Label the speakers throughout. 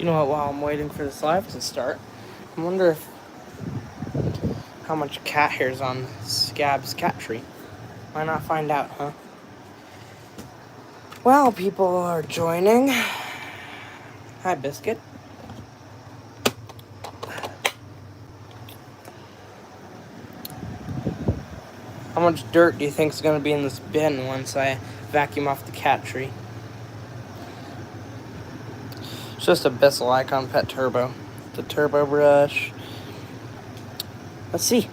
Speaker 1: know what, while I'm waiting for this live to start, I wonder if how much cat hair's on Scab's cat tree. Why not find out, huh? Well, people are joining. Hi, Biscuit. How much dirt do you think is going to be in this bin once I vacuum off the cat tree? It's just a Bissell Icon Pet Turbo. The turbo brush. Let's see.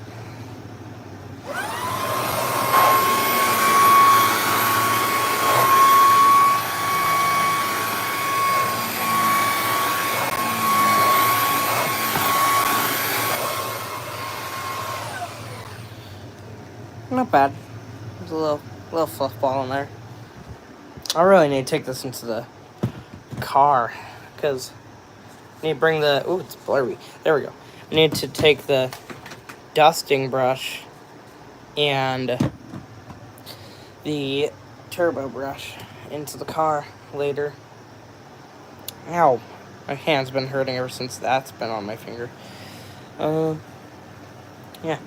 Speaker 1: Not bad. There's a little fluff ball in there. I really need to take this into the car because I need to bring the. Ooh, it's blurry. There we go. I need to take the dusting brush and the turbo brush into the car later. Ow. My hand's been hurting ever since that's been on my finger. Yeah.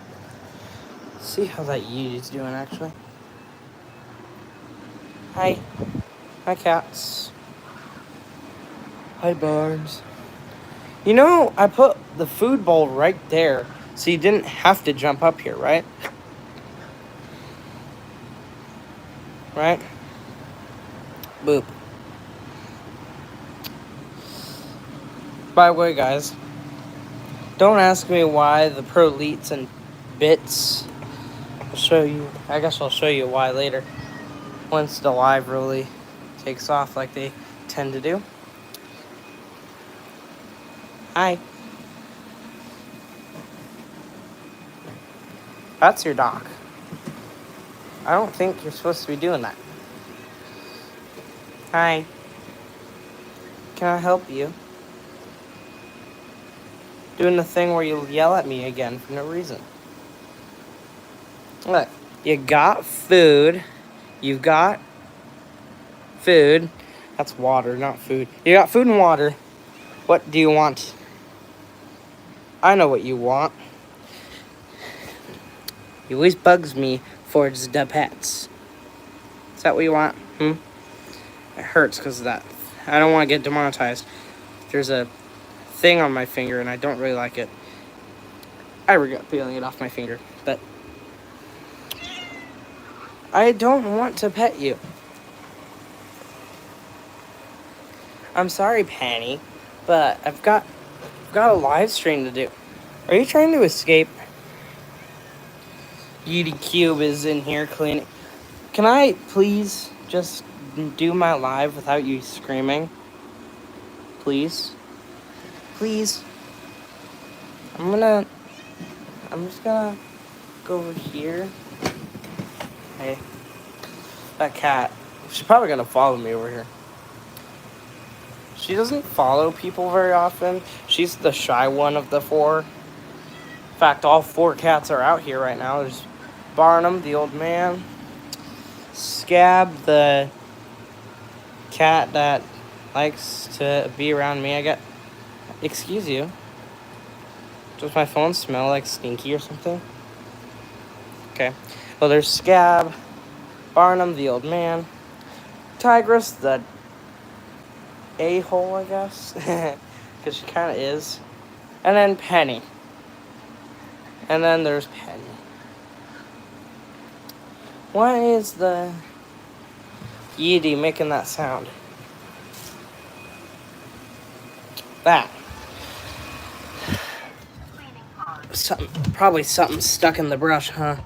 Speaker 1: See how that Yeety's doing, actually. Hi. Hi, cats. Hi, Barnes. You know, I put the food bowl right there, so you didn't have to jump up here, right? Right? Boop. By the way, guys, don't ask me why the Proleets and Bits. I'll show you. I guess I'll show you why later. Once the live really takes off like they tend to do. Hi. That's your dog. I don't think you're supposed to be doing that. Hi. Can I help you? Doing the thing where you yell at me again for no reason. Look, you got food. You've got food. That's water, not food. You got food and water. What do you want? I know what you want. You always bugs me for the pets. Is that what you want? It hurts because of that. I don't want to get demonetized. There's a thing on my finger and I don't really like it. I regret peeling it off my finger, but I don't want to pet you. I'm sorry, Penny, but I've got a live stream to do. Are you trying to escape? Yeety Cube is in here cleaning. Can I please just do my live without you screaming? Please? Please? I'm just gonna go over here. Hey. That cat. She's probably gonna follow me over here. She doesn't follow people very often. She's the shy one of the four. In fact, all four cats are out here right now. There's Barnum, the old man. Scab, the cat that likes to be around me. Excuse you. Does my phone smell like stinky or something? Okay. Well, there's Scab, Barnum, the old man, Tigress, the a-hole, I guess, because she kind of is, and then Penny. And then there's Penny. Why is the Yeety making that sound? That. Probably something stuck in the brush, huh?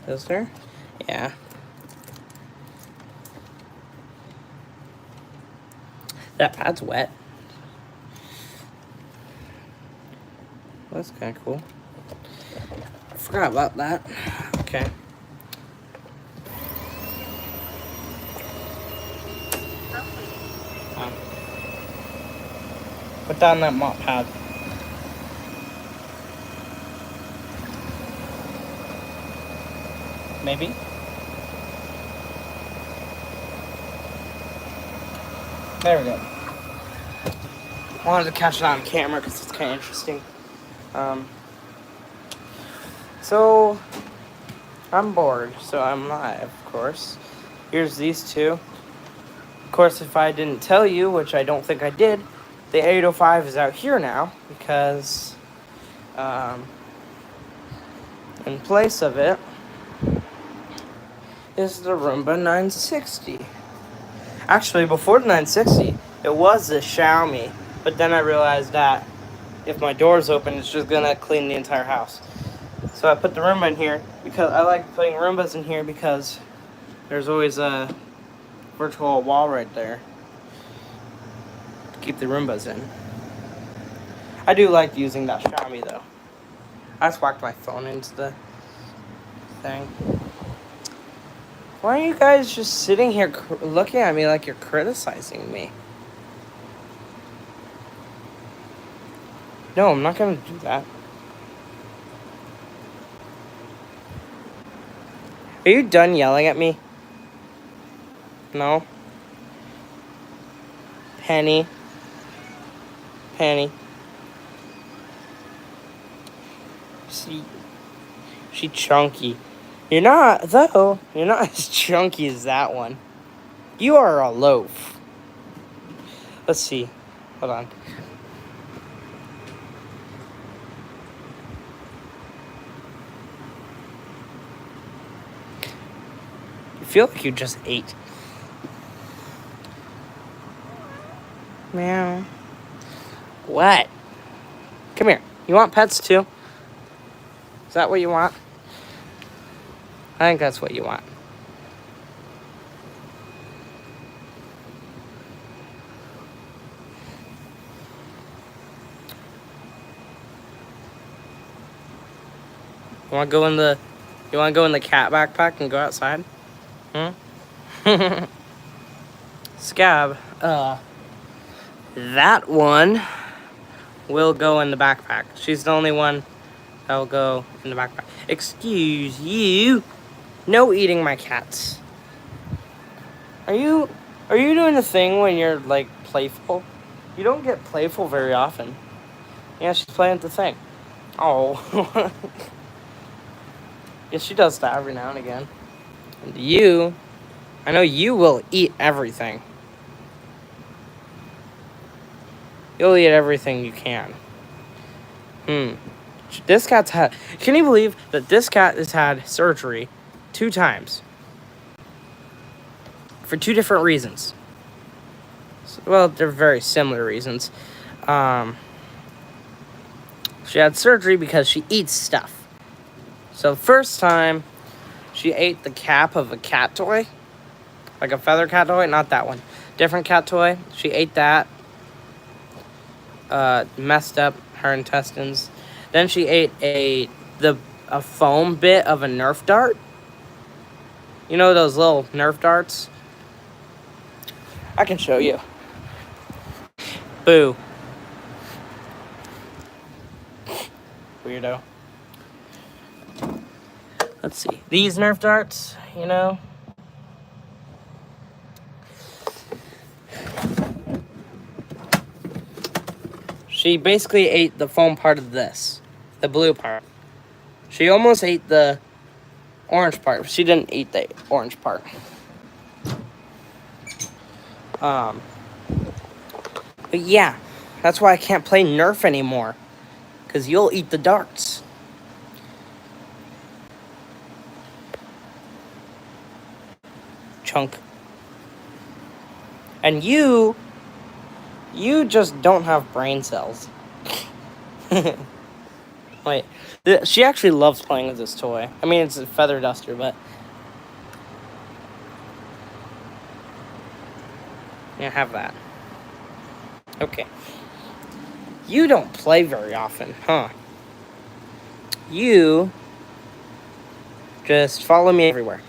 Speaker 1: Is there? Yeah. That pad's wet. That's kind of cool. I forgot about that. Okay. Put down that mop pad. Maybe? There we go. I wanted to catch it on camera because it's kind of interesting. So, I'm bored, so I'm live, of course. Here's these two. Of course, if I didn't tell you, which I don't think I did, the 805 is out here now because, in place of it is the Roomba 960. Actually, before the 960, it was the Xiaomi, but then I realized that if my door's open, it's just gonna clean the entire house. So I put the Roomba in here because I like putting Roombas in here because there's always a virtual wall right there to keep the Roombas in. I do like using that Xiaomi though. I just whacked my phone into the thing. Why are you guys just sitting here looking at me like you're criticizing me? No, I'm not gonna do that. Are you done yelling at me? No? Penny. She chunky. You're not, though. You're not as chunky as that one. You are a loaf. Let's see. Hold on. You feel like you just ate. Meow. What? Come here. You want pets too? Is that what you want? I think that's what you want. You want to go in the cat backpack and go outside? Scab. That one will go in the backpack. She's the only one that will go in the backpack. Excuse you. No eating my cats. Are you doing the thing when you're like playful? You don't get playful very often. Yeah, she's playing with the thing. Oh. Yes, she does that every now and again. And you, I know you will eat everything. You'll eat everything you can. This cat's had... Can you believe that this cat has had surgery 2 times? For 2 different reasons. Well, they're very similar reasons. She had surgery because she eats stuff. So first time, she ate the cap of a cat toy. Like a feather cat toy. Not that one. Different cat toy. She ate that. Messed up her intestines. Then she ate a foam bit of a Nerf dart. You know those little Nerf darts? I can show you. Boo. Weirdo. Let's see. These Nerf darts, you know. She basically ate the foam part of this. The blue part. She almost ate the orange part. She didn't eat the orange part. But yeah. That's why I can't play Nerf anymore. Because you'll eat the darts. Chunk. And you just don't have brain cells. Wait, she actually loves playing with this toy. I mean, it's a feather duster, but... Yeah, have that. Okay. You don't play very often, huh? You just follow me everywhere.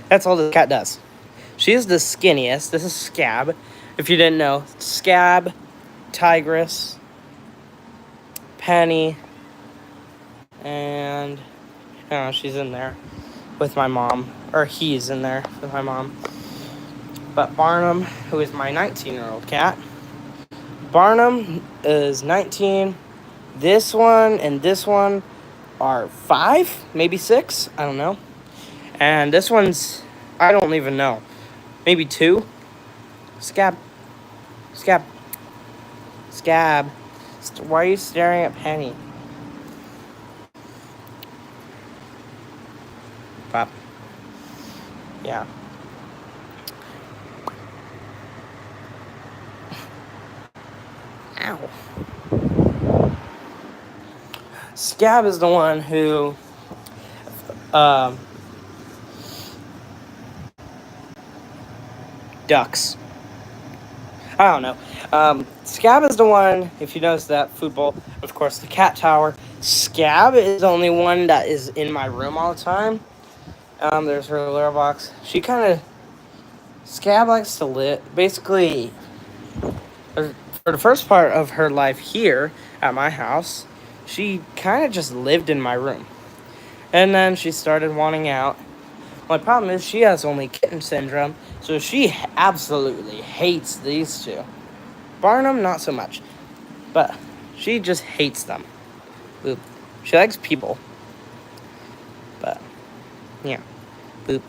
Speaker 1: That's all the cat does. She is the skinniest. This is Scab. If you didn't know, Scab, Tigress, Penny, and she's in there with my mom. Or he's in there with my mom. But Barnum, who is my 19-year-old cat, Barnum is 19. This one and this one are 5, maybe 6. I don't know. And this one's, I don't even know, maybe 2. Scab. Scab. Scab. Why are you staring at Penny? Pop. Yeah. Ow. Scab is the one who ducks. I don't know. Scab is the one, if you notice that food bowl, of course, the cat tower. Scab is the only one that is in my room all the time. There's her litter box. Scab likes to live, basically, for the first part of her life here at my house, she kind of just lived in my room. And then she started wanting out. My problem is she has only kitten syndrome, so she absolutely hates these two. Barnum, not so much. But she just hates them. Boop. She likes people. But, yeah. Boop.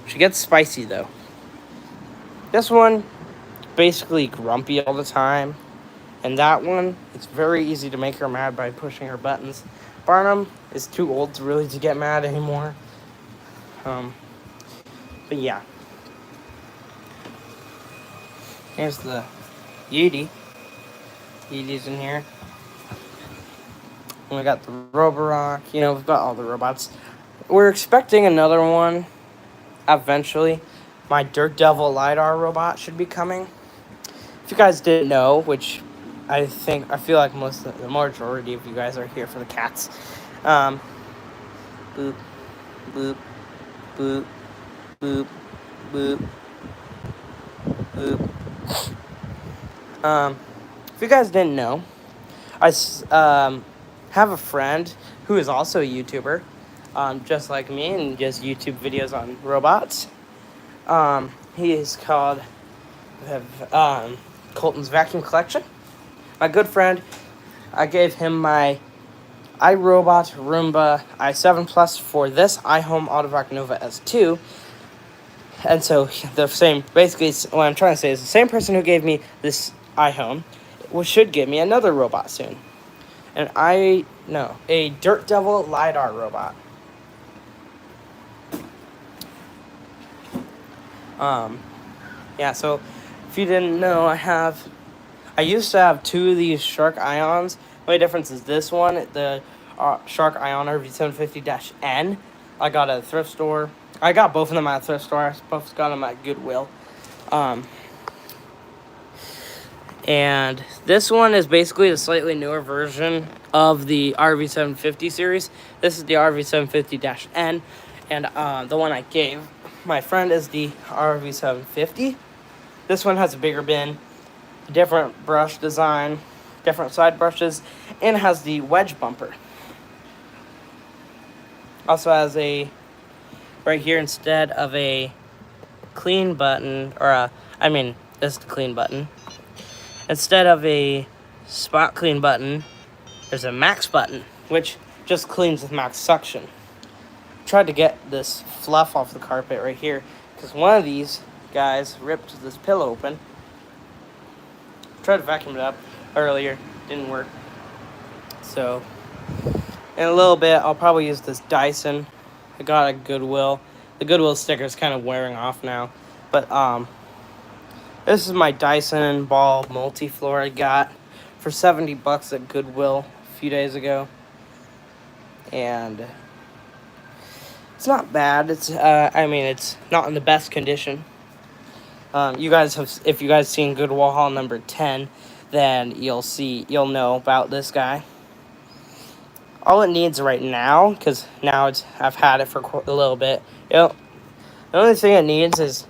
Speaker 1: She gets spicy, though. This one, basically grumpy all the time. And that one, it's very easy to make her mad by pushing her buttons. Barnum is too old to really to get mad anymore. But yeah. Here's the Yeetie. Yeetie's in here. And we got the Roborock. You know, we've got all the robots. We're expecting another one eventually. My Dirt Devil LiDAR robot should be coming. If you guys didn't know, which I feel like the majority of you guys are here for the cats. Boop, boop, boop, boop, boop, boop. If you guys didn't know, I have a friend who is also a YouTuber, just like me, and does YouTube videos on robots. He is called Colton's Vacuum Collection. My good friend, I gave him my iRobot Roomba i7 Plus for this iHome Autovac Nova S2. And so the same, basically what I'm trying to say is the same person who gave me this iHome should give me another robot soon. And a Dirt Devil LiDAR robot. Yeah, so if you didn't know, I used to have 2 of these Shark Ions. The only difference is this one, the Shark Ion RV750-N. I got at a thrift store. I got both of them at a thrift store. I both got them at Goodwill. And this one is basically a slightly newer version of the RV750 series. This is the RV750-N. And the one I gave my friend is the RV750. This one has a bigger bin, different brush design, different side brushes, and has the wedge bumper. Also has right here, instead of a clean button, this is the clean button. Instead of a spot clean button, there's a max button, which just cleans with max suction. Tried to get this fluff off the carpet right here, because one of these guys ripped this pillow open. Tried to vacuum it up earlier, didn't work. So, in a little bit, I'll probably use this Dyson. I got a Goodwill. The Goodwill sticker is kind of wearing off now. But, this is my Dyson Ball Multi-Floor I got for $70 at Goodwill a few days ago. And it's not bad. It's not in the best condition. If you guys seen Goodwill haul number 10, then you'll know about this guy. All it needs right now, because now I've had it for a little bit. The only thing it needs is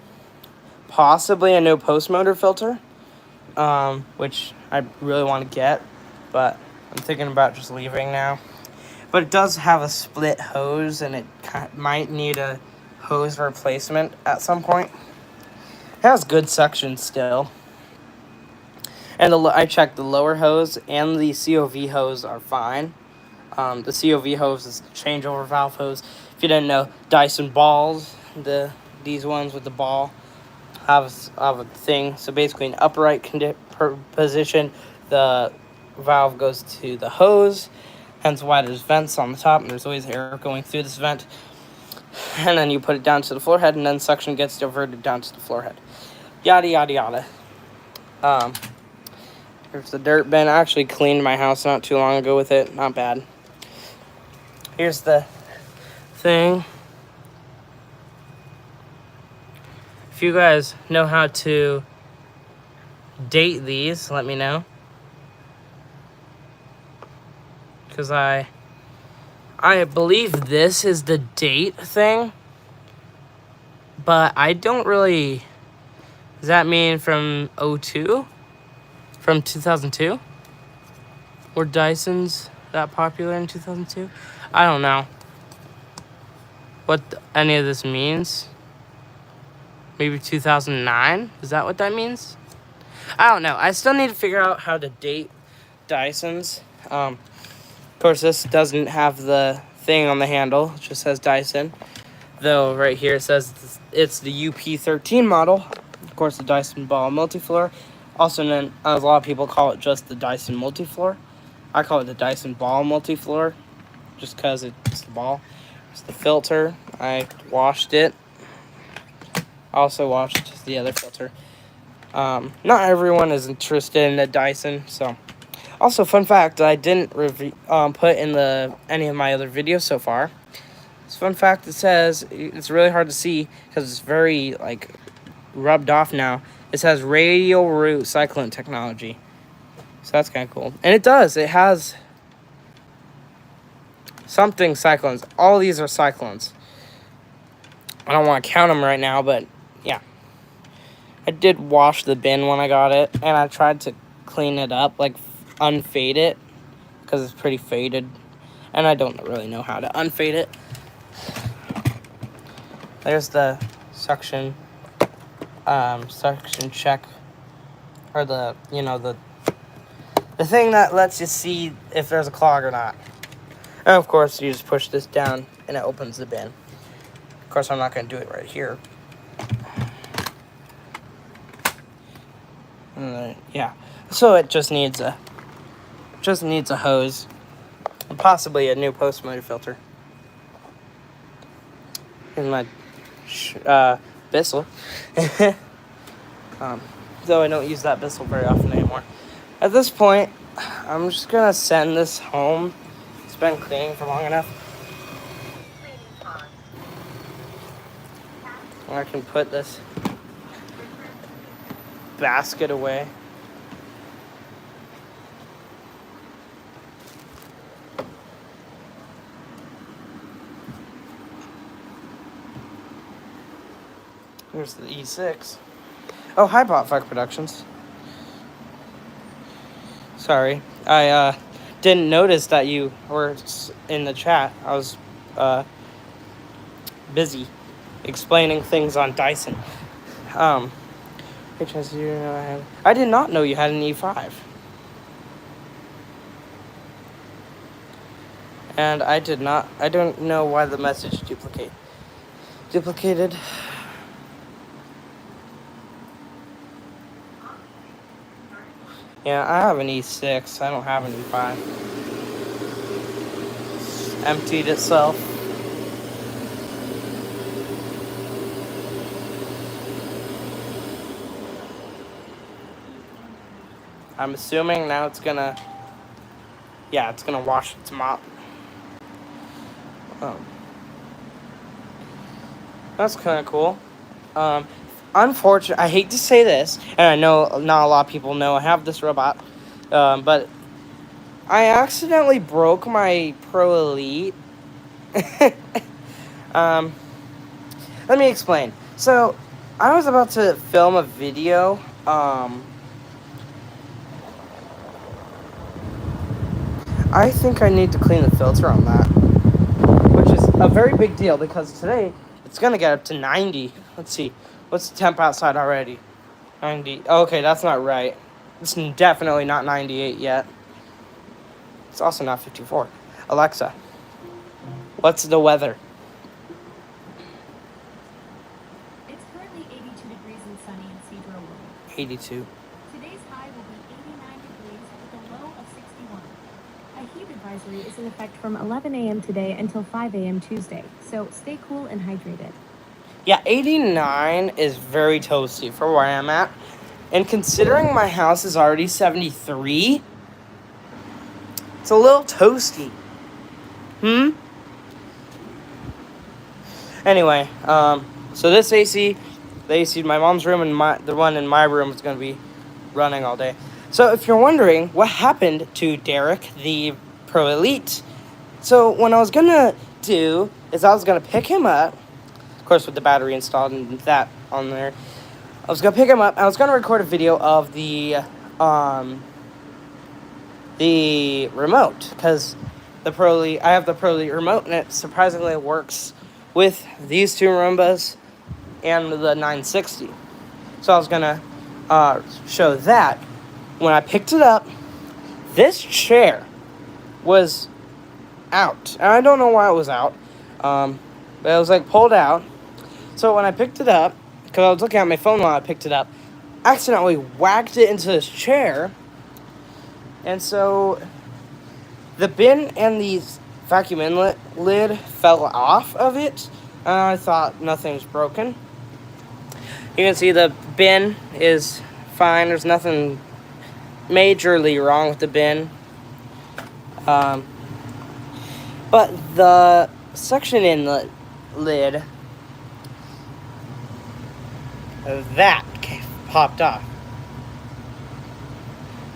Speaker 1: possibly a no post motor filter, which I really want to get, but I'm thinking about just leaving now. But it does have a split hose, and it might need a hose replacement at some point. has good suction still. And I checked the lower hose and the COV hose are fine. The COV hose is the changeover valve hose. If you didn't know, Dyson balls, these ones with the ball, have a thing. So basically, in upright position, the valve goes to the hose. Hence why there's vents on the top, and there's always air going through this vent. And then you put it down to the floor head, and then suction gets diverted down to the floor head. Yada, yada, yada. Here's the dirt bin. I actually cleaned my house not too long ago with it. Not bad. Here's the thing. If you guys know how to date these, let me know. Because I believe this is the date thing. But I don't really... Does that mean from 02? From 2002? Were Dysons that popular in 2002? I don't know what any of this means. Maybe 2009? Is that what that means? I don't know. I still need to figure out how to date Dysons. Of course, this doesn't have the thing on the handle. It just says Dyson. Though right here it says it's the UP13 model. Of course, the Dyson Ball Multifloor. Also known, a lot of people call it just the Dyson Multifloor. I call it the Dyson Ball Multifloor, just because it's the ball. It's the filter. I washed it. Also washed the other filter. Not everyone is interested in the Dyson, so. Also, fun fact, I didn't put in any of my other videos so far. This fun fact, it says, it's really hard to see, because it's very, rubbed off now. It says radial root cyclone technology. So that's kind of cool. And it does. It has something cyclones. All these are cyclones. I don't want to count them right now, but yeah. I did wash the bin when I got it. And I tried to clean it up, unfade it. Because it's pretty faded. And I don't really know how to unfade it. There's the suction check, or the thing that lets you see if there's a clog or not. And of course, you just push this down and it opens the bin. Of course, I'm not going to do it right here. Yeah, so it just needs a hose and possibly a new post motor filter. Here's my Bissell. Though I don't use that Bissell very often anymore. At this point, I'm just gonna send this home. It's been cleaning for long enough. I can put this basket away. Here's the E6. Oh, hi, Botfuck Productions. Sorry, I didn't notice that you were in the chat. I was busy explaining things on Dyson. I did not know you had an E5. And I don't know why the message duplicated. Yeah, I have an E6. I don't have an E5. It's emptied itself. I'm assuming now it's gonna wash its mop. That's kind of cool. Unfortunately, I hate to say this, and I know not a lot of people know I have this robot, but I accidentally broke my Pro Elite. Let me explain. So, I was about to film a video, I think I need to clean the filter on that, which is a very big deal because today it's going to get up to 90. Let's see. What's the temp outside already? 90. Okay, that's not right. It's definitely not 98 yet. It's also not 54. Alexa, what's the weather?
Speaker 2: It's currently 82 degrees and sunny in Cedro World.
Speaker 1: 82.
Speaker 2: Today's high will be 89 degrees with a low of 61. A heat advisory is in effect from 11 a.m. today until 5 a.m. Tuesday, so stay cool and hydrated.
Speaker 1: Yeah, 89 is very toasty for where I'm at. And considering my house is already 73, it's a little toasty. Anyway, so this AC, the AC in my mom's room and the one in my room is going to be running all day. So if you're wondering what happened to Derek, the Pro Elite, so what I was going to do is I was going to pick him up, of course with the battery installed and that on there. I was going to pick him up. I was going to record a video of the remote, because the Pro Elite, I have the Pro Elite remote, and it surprisingly works with these two Roombas and the 960. So I was going to show that. When I picked it up, this chair was out. And I don't know why it was out, but it was like pulled out. So when I picked it up, because I was looking at my phone while I picked it up, accidentally whacked it into this chair. And so the bin and the vacuum inlet lid fell off of it. And I thought nothing was broken. You can see the bin is fine. There's nothing majorly wrong with the bin. But the suction inlet lid, that popped off.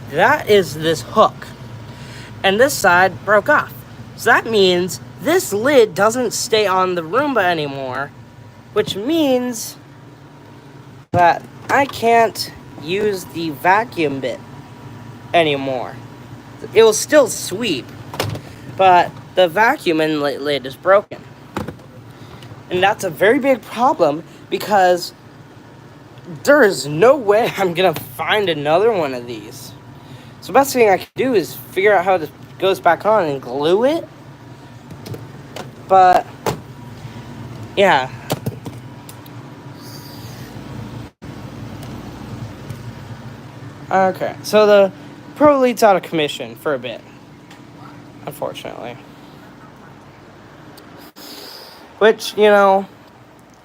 Speaker 1: That is this hook. And this side broke off. So that means this lid doesn't stay on the Roomba anymore, which means that I can't use the vacuum bit anymore. It will still sweep, but the vacuum inlet lid is broken. And that's a very big problem, because there is no way I'm gonna find another one of these. So the best thing I can do is figure out how it goes back on and glue it. But yeah. Okay, so the Pro Elite's out of commission for a bit, unfortunately. Which, you know,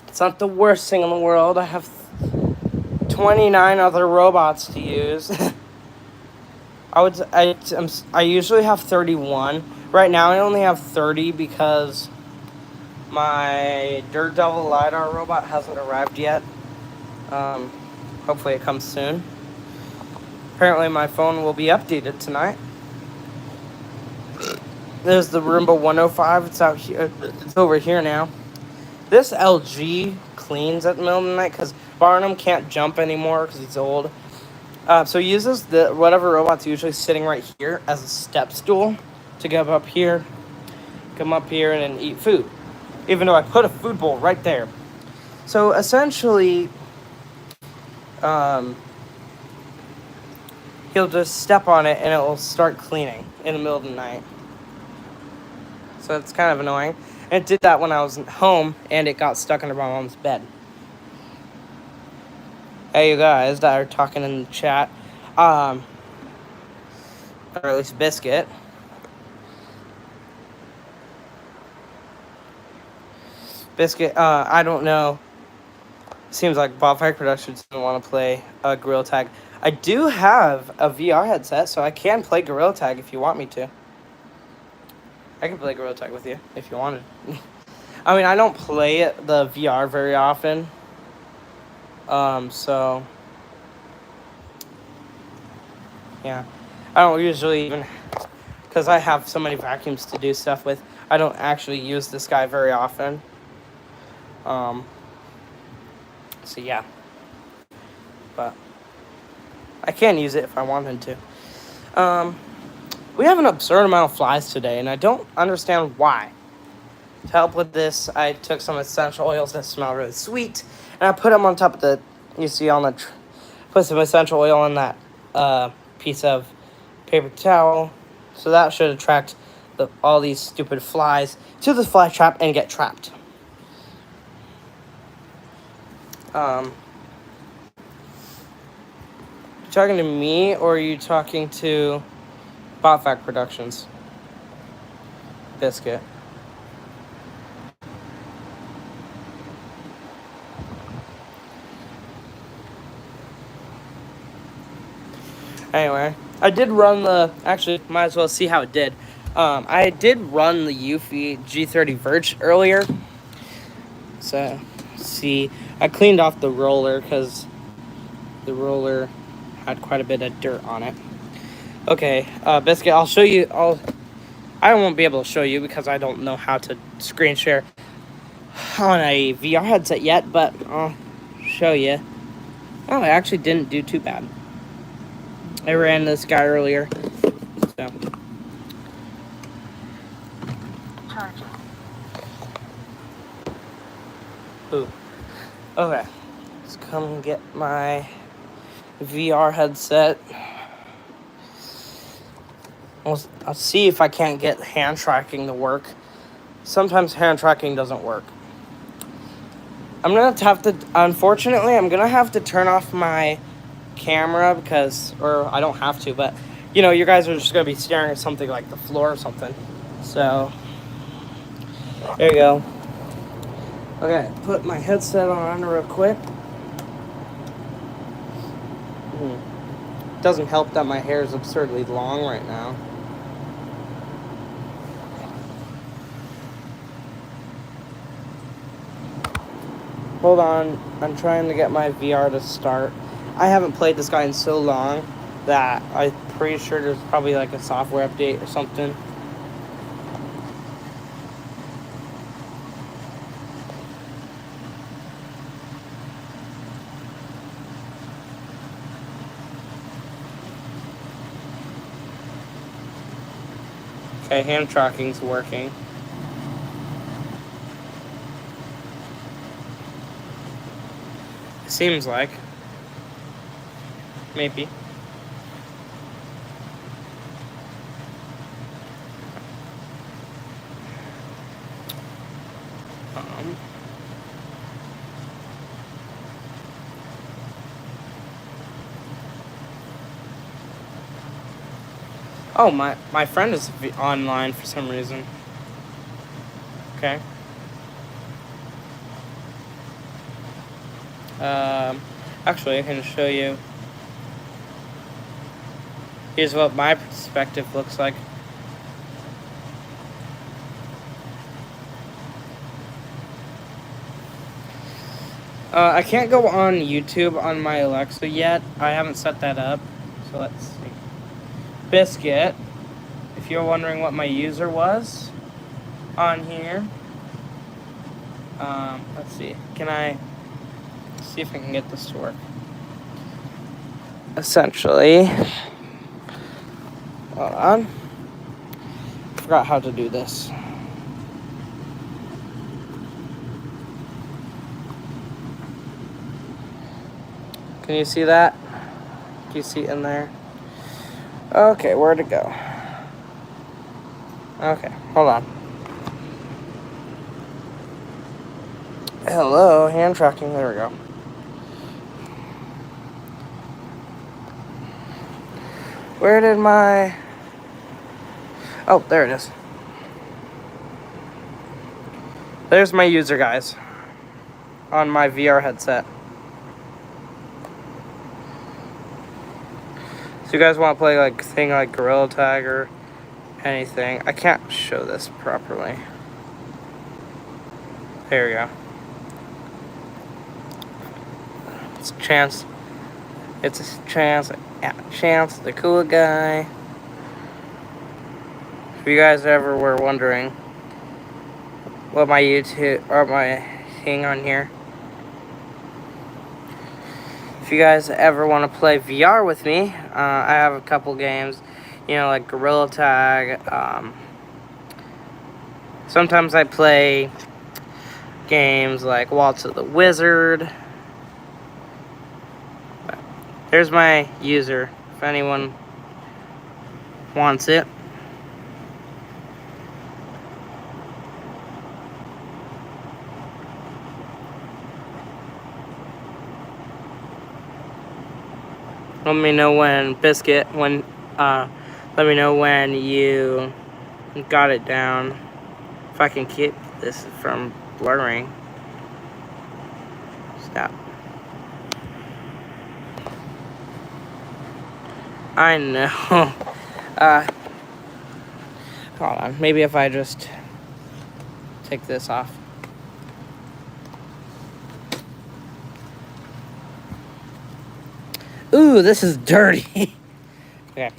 Speaker 1: it's not the worst thing in the world. I have 29 other robots to use. I usually have 31. Right now I only have 30 because my Dirt Devil LiDAR robot hasn't arrived yet. Hopefully it comes soon. Apparently my phone will be updated tonight. There's the Roomba 105. It's out here. It's over here now. This LG cleans at the middle of the night because Barnum can't jump anymore because he's old. So he uses the whatever robot's usually sitting right here as a step stool to go up here, come up here, and then eat food. Even though I put a food bowl right there. So essentially, he'll just step on it and it will start cleaning in the middle of the night. So it's kind of annoying. And it did that when I was home and it got stuck under my mom's bed. Hey, you guys that are talking in the chat, or at least Biscuit. Biscuit, I don't know. Seems like Bob Fike Productions doesn't want to play Gorilla Tag. I do have a VR headset, so I can play Gorilla Tag if you want me to. I can play Gorilla Tag with you if you wanted. I mean, I don't play the VR very often. So yeah, I don't usually even, because I have so many vacuums to do stuff with, I don't actually use this guy very often. So yeah, but I can use it if I wanted to. We have an absurd amount of flies today, and I don't understand why. To help with this, I took some essential oils that smell really sweet, and I put them on top of the, you see on the, put some essential oil on that piece of paper towel. So that should attract all these stupid flies to the fly trap and get trapped. You talking to me, or are you talking to Botfact Productions? Biscuit. Anyway, I did run the, actually, might as well see how it did. I did run the Eufy G30 Verge earlier. So, see, I cleaned off the roller because the roller had quite a bit of dirt on it. Okay, Biscuit, I'll show you, I won't be able to show you because I don't know how to screen share on a VR headset yet, but I'll show you. Oh, I actually didn't do too bad. I ran this guy earlier, so. Charging. Ooh. Okay. Let's come get my VR headset. I'll see if I can't get hand tracking to work. Sometimes hand tracking doesn't work. I'm gonna have to, unfortunately, I'm gonna have to turn off my camera because, or I don't have to, but you know, you guys are just gonna be staring at something like the floor or something. So there you go. Okay, put my headset on real quick. Doesn't help that my hair is absurdly long right now. Hold on, I'm trying to get my VR to start. I haven't played this guy in so long that I'm pretty sure there's probably like a software update or something. Okay, hand tracking's working. It seems like. Maybe. Oh, my friend is online for some reason. Okay. Actually, I can show you. Here's what my perspective looks like. I can't go on YouTube on my Alexa yet. I haven't set that up. So let's see. Biscuit, if you're wondering what my user was on here. Let's see. Can I see if I can get this to work? Essentially, hold on. Forgot how to do this. Can you see that? Can you see it in there? Okay, where'd it go? Okay, hold on. Hello, hand tracking, there we go. Where did my... Oh, there it is. There's my user, guys. On my VR headset. So you guys want to play like thing like Gorilla Tag or anything. I can't show this properly. There we go. It's Chance. It's a Chance. Yeah, Chance, the cool guy. If you guys ever were wondering what my YouTube or my thing on here. If you guys ever want to play VR with me, I have a couple games, you know, like Gorilla Tag, Sometimes I play games like Waltz of the Wizard. There's my user, if anyone wants it. Let me know when let me know when you got it down. If I can keep this from blurring. Stop. I know. Hold on. Maybe if I just take this off. Ooh, this is dirty. Okay. I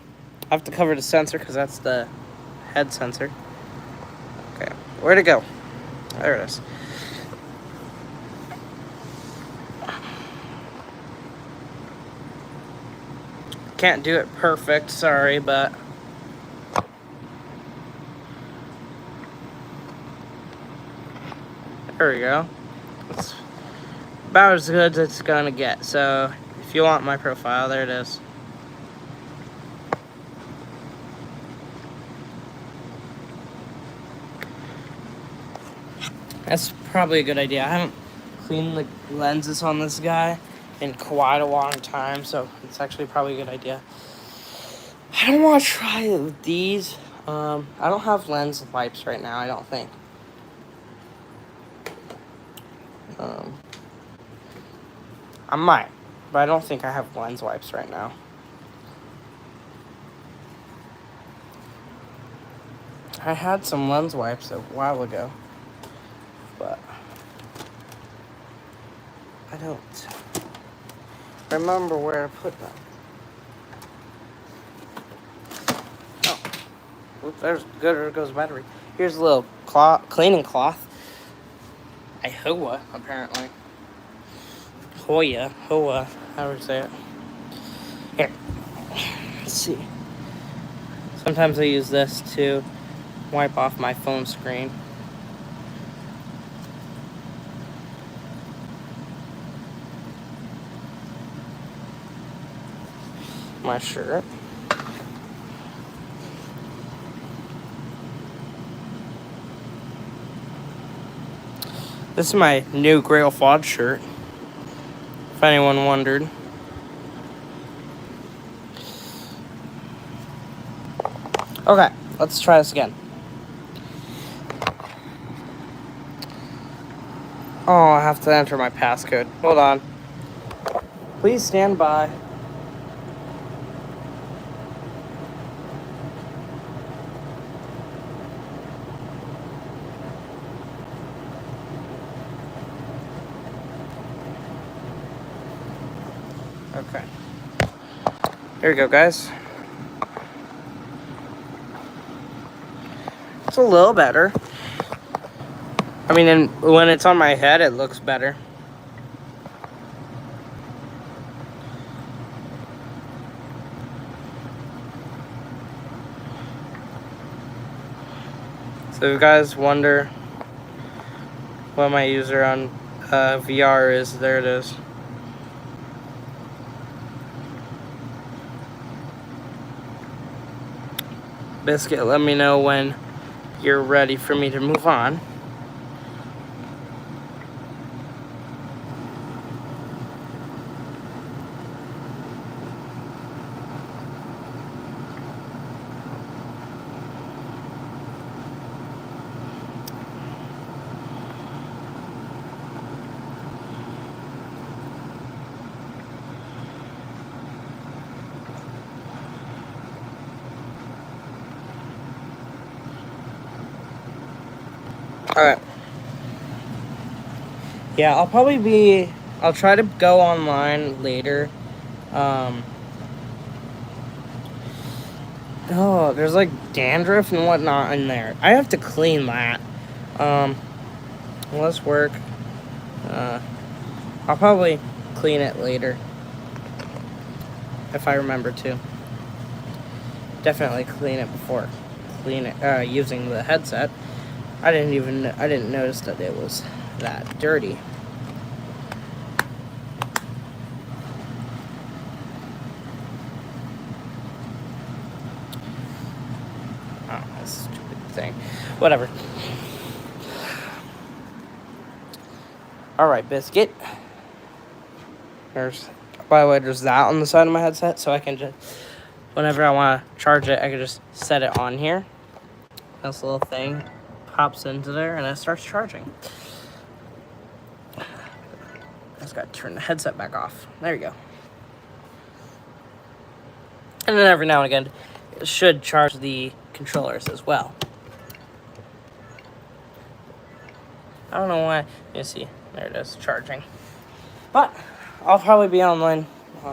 Speaker 1: have to cover the sensor because that's the head sensor. Okay. Where'd it go? There it is. Can't do it perfect, sorry, but there we go. It's about as good as it's gonna get. So if you want my profile, there it is. That's probably a good idea. I haven't cleaned the lenses on this guy in quite a long time, so it's actually probably a good idea. I don't want to try these. I don't have lens wipes right now, I don't think. I might, but I don't think I have lens wipes right now. I had some lens wipes a while ago, but I don't remember where I put them. Oh, oops, there goes the battery. Here's a little cleaning cloth. Hoa, apparently. Hoa, however you say it. Here, let's see. Sometimes I use this to wipe off my phone screen. My shirt. This is my new Grail Fod shirt, if anyone wondered. Okay, let's try this again. Oh, I have to enter my passcode. Hold on. Please stand by. Okay. Here we go, guys. It's a little better. I mean, when it's on my head, it looks better. So if you guys wonder what my user on VR is, there it is. Biscuit, let me know when you're ready for me to move on. Alright. Yeah, I'll try to go online later. Oh, there's like dandruff and whatnot in there. I have to clean that. Let's work. I'll probably clean it later. If I remember to. Definitely clean it before using the headset. I didn't notice that it was that dirty. Oh, that's a stupid thing. Whatever. Alright, biscuit. By the way, there's that on the side of my headset, so I can just, whenever I want to charge it, I can just set it on here. This little thing pops into there, and it starts charging. I just got to turn the headset back off. There you go. And then every now and again, it should charge the controllers as well. I don't know why. You see, there it is, charging. But I'll probably be on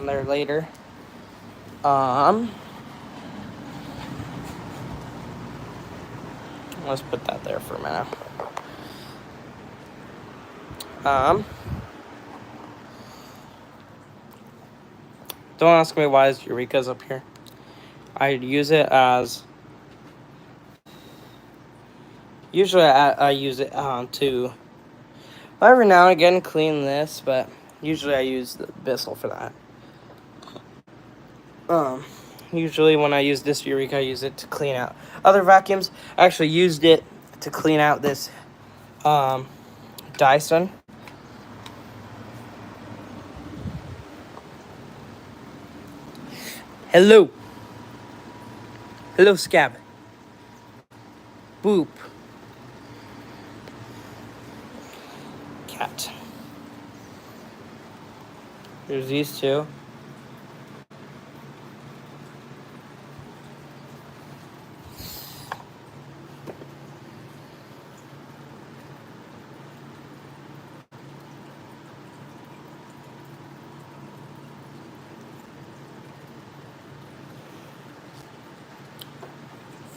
Speaker 1: there later. Let's put that there for a minute. Don't ask me why is Eureka's up here. I use it as. Usually I use it to. Every now and again clean this, but usually I use the Bissell for that. Usually when I use this Eureka, I use it to clean out other vacuums. I actually used it to clean out this Dyson. Hello. Hello, Scab. Boop. Cat. There's these two.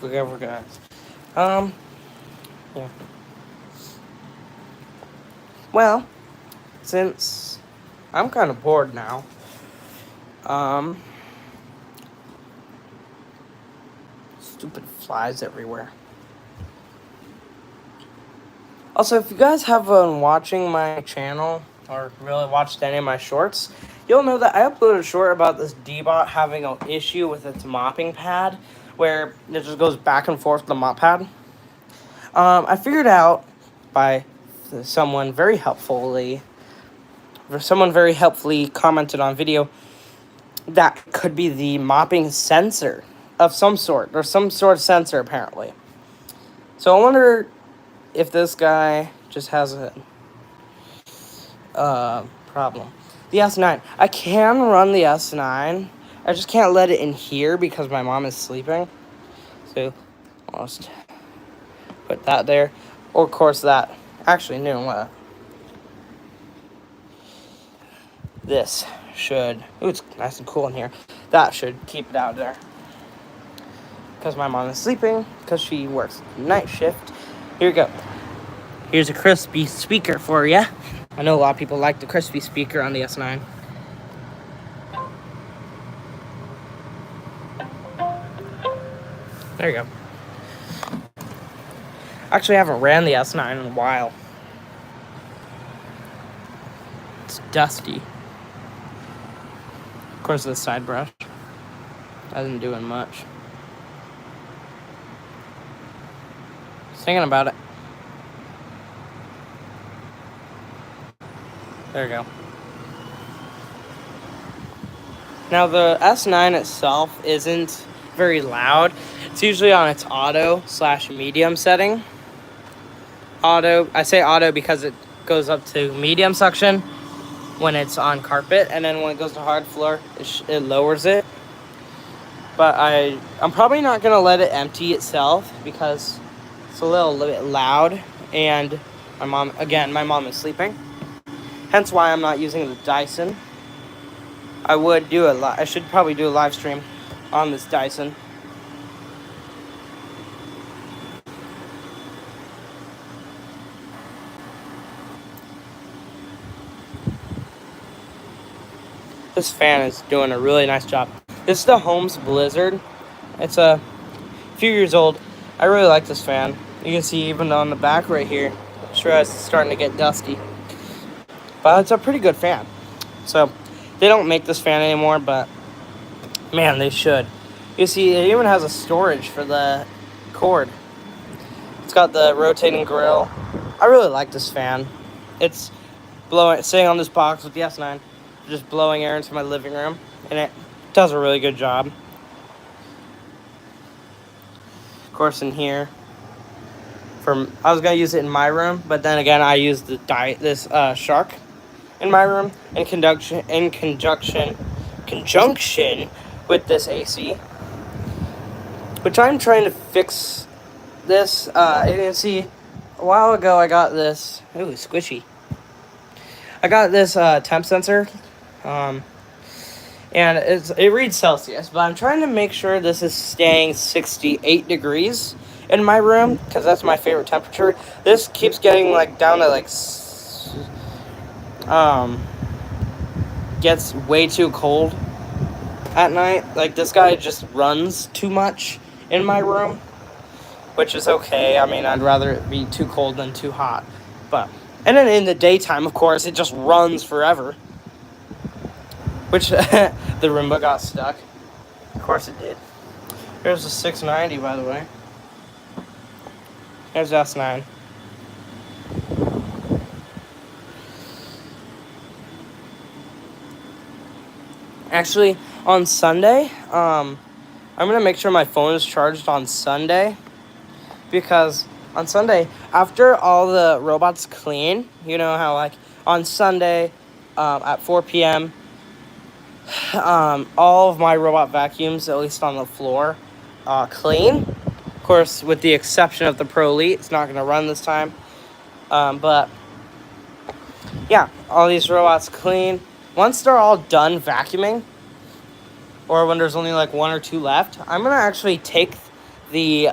Speaker 1: Forgot. Yeah. Well, since I'm kind of bored now, stupid flies everywhere. Also, if you guys have been watching my channel or really watched any of my shorts, you'll know that I uploaded a short about this D-Bot having an issue with its mopping pad, where it just goes back and forth the mop pad. I figured out by someone very helpfully commented on video that could be the mopping sensor of some sort, or some sort of sensor apparently. So I wonder if this guy just has a problem. The S9. I can run the S9. I just can't let it in here because my mom is sleeping. So I'll just put that there. Or of course that. Actually, no, what? This should. Ooh, it's nice and cool in here. That should keep it out there. Because my mom is sleeping. Because she works night shift. Here we go. Here's a crispy speaker for you. I know a lot of people like the crispy speaker on the S9. There you go. Actually, I haven't ran the S9 in a while. It's dusty. Of course, the side brush hasn't doing much. Just thinking about it. There you go. Now, the S9 itself isn't very loud. It's usually on its auto/medium setting. Auto, I say auto because it goes up to medium suction when it's on carpet, and then when it goes to hard floor, it lowers it. But I'm probably not going to let it empty itself because it's a little bit loud, and my mom is sleeping. Hence why I'm not using the Dyson. I should probably do a live stream on this Dyson. This fan is doing a really nice job. This is the Holmes Blizzard. It's a few years old. I really like this fan. You can see even on the back right here, sure it's starting to get dusty. But it's a pretty good fan. So they don't make this fan anymore, but man, they should. You see, it even has a storage for the cord. It's got the rotating grill. I really like this fan. It's sitting on this box with the S9, just blowing air into my living room, and it does a really good job. Of course, in here, I was gonna use it in my room, but then again, I used this Shark in my room in conjunction with this AC, which I'm trying to fix. This you can see a while ago I got this. Ooh, squishy. I got this temp sensor, and it reads Celsius, but I'm trying to make sure this is staying 68 degrees in my room because that's my favorite temperature. This keeps getting like down to like gets way too cold at night. Like this guy just runs too much in my room, which is okay. I mean, I'd rather it be too cold than too hot. And then in the daytime, of course, it just runs forever. Which, the Roomba got stuck. Of course it did. Here's the 690, by the way. Here's S9. Actually, on Sunday, I'm going to make sure my phone is charged on Sunday. Because on Sunday, after all the robots clean, you know how like on Sunday at 4 p.m., all of my robot vacuums, at least on the floor, clean. Of course, with the exception of the Pro Elite, it's not going to run this time. But yeah, all these robots clean. Once they're all done vacuuming, or when there's only like 1 or 2 left, I'm going to actually take the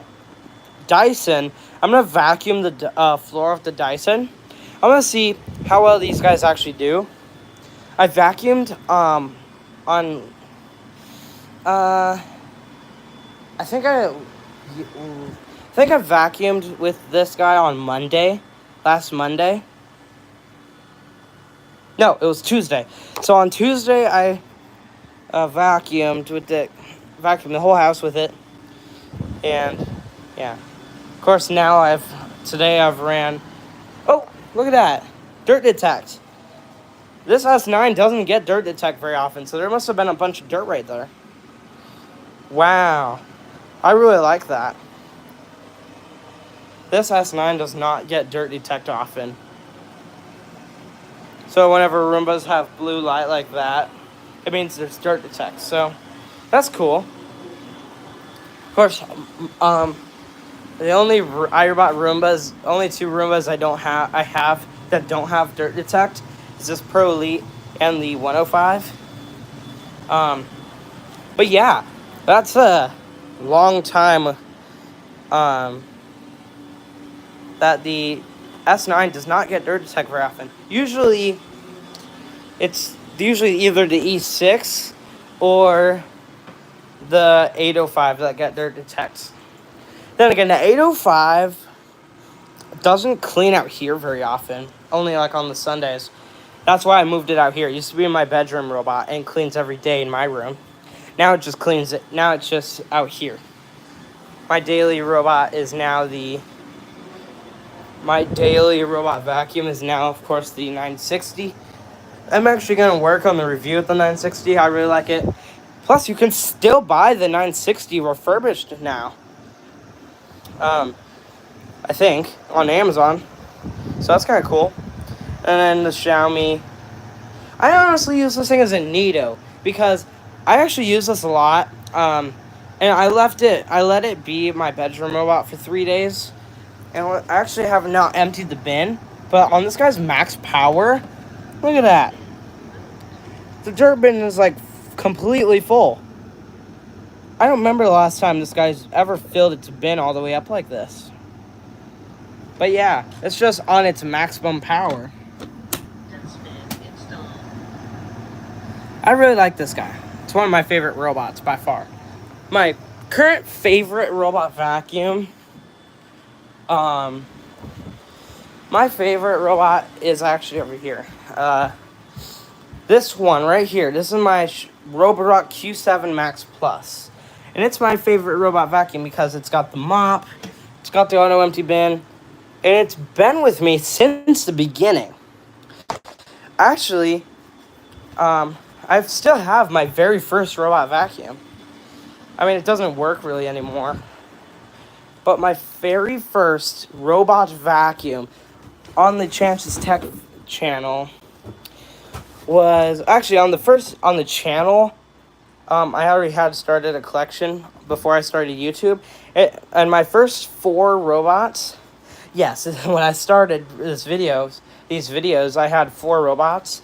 Speaker 1: Dyson. I'm going to vacuum the floor of the Dyson. I'm going to see how well these guys actually do. I vacuumed I think I vacuumed with this guy on last Monday. No, it was Tuesday. So on Tuesday I vacuumed the whole house with it. And yeah. Of course, now today I've ran. Oh, look at that. Dirt detect. This S9 doesn't get dirt detect very often, so there must have been a bunch of dirt right there. Wow. I really like that. This S9 does not get dirt detect often. So whenever Roombas have blue light like that, it means there's dirt detect. So that's cool. Of course, the only iRobot Roombas, only 2 Roombas I have that don't have dirt detect is this Pro Elite and the 105. But yeah, that's a long time that the S9 does not get dirt detect very often. Usually, it's either the E6 or the 805 that get dirt detect. Then again, the 805 doesn't clean out here very often. Only like on the Sundays. That's why I moved it out here. It used to be in my bedroom robot and cleans every day in my room. Now it just cleans it. Now it's just out here. My daily robot vacuum is now, of course, the 960. I'm actually going to work on the review of the 960. I really like it. Plus, you can still buy the 960 refurbished now. I think, on Amazon. So that's kind of cool. And then the Xiaomi. I honestly use this thing as a neato because I actually use this a lot. And I let it be my bedroom robot for 3 days. And I actually have now emptied the bin. But on this guy's max power, look at that. The dirt bin is like completely full. I don't remember the last time this guy's ever filled its bin all the way up like this. But yeah, it's just on its maximum power. I really like this guy. It's one of my favorite robots by far. My current favorite robot vacuum My favorite robot is actually over here. This one right here. This is my Roborock Q7 Max Plus. And it's my favorite robot vacuum because it's got the mop, it's got the auto empty bin, and it's been with me since the beginning. Actually, I still have my very first robot vacuum. I mean, it doesn't work really anymore. But my very first robot vacuum on the Chances Tech channel was actually on the channel. I already had started a collection before I started YouTube. And my first 4 robots, yes, when I started these videos, I had 4 robots.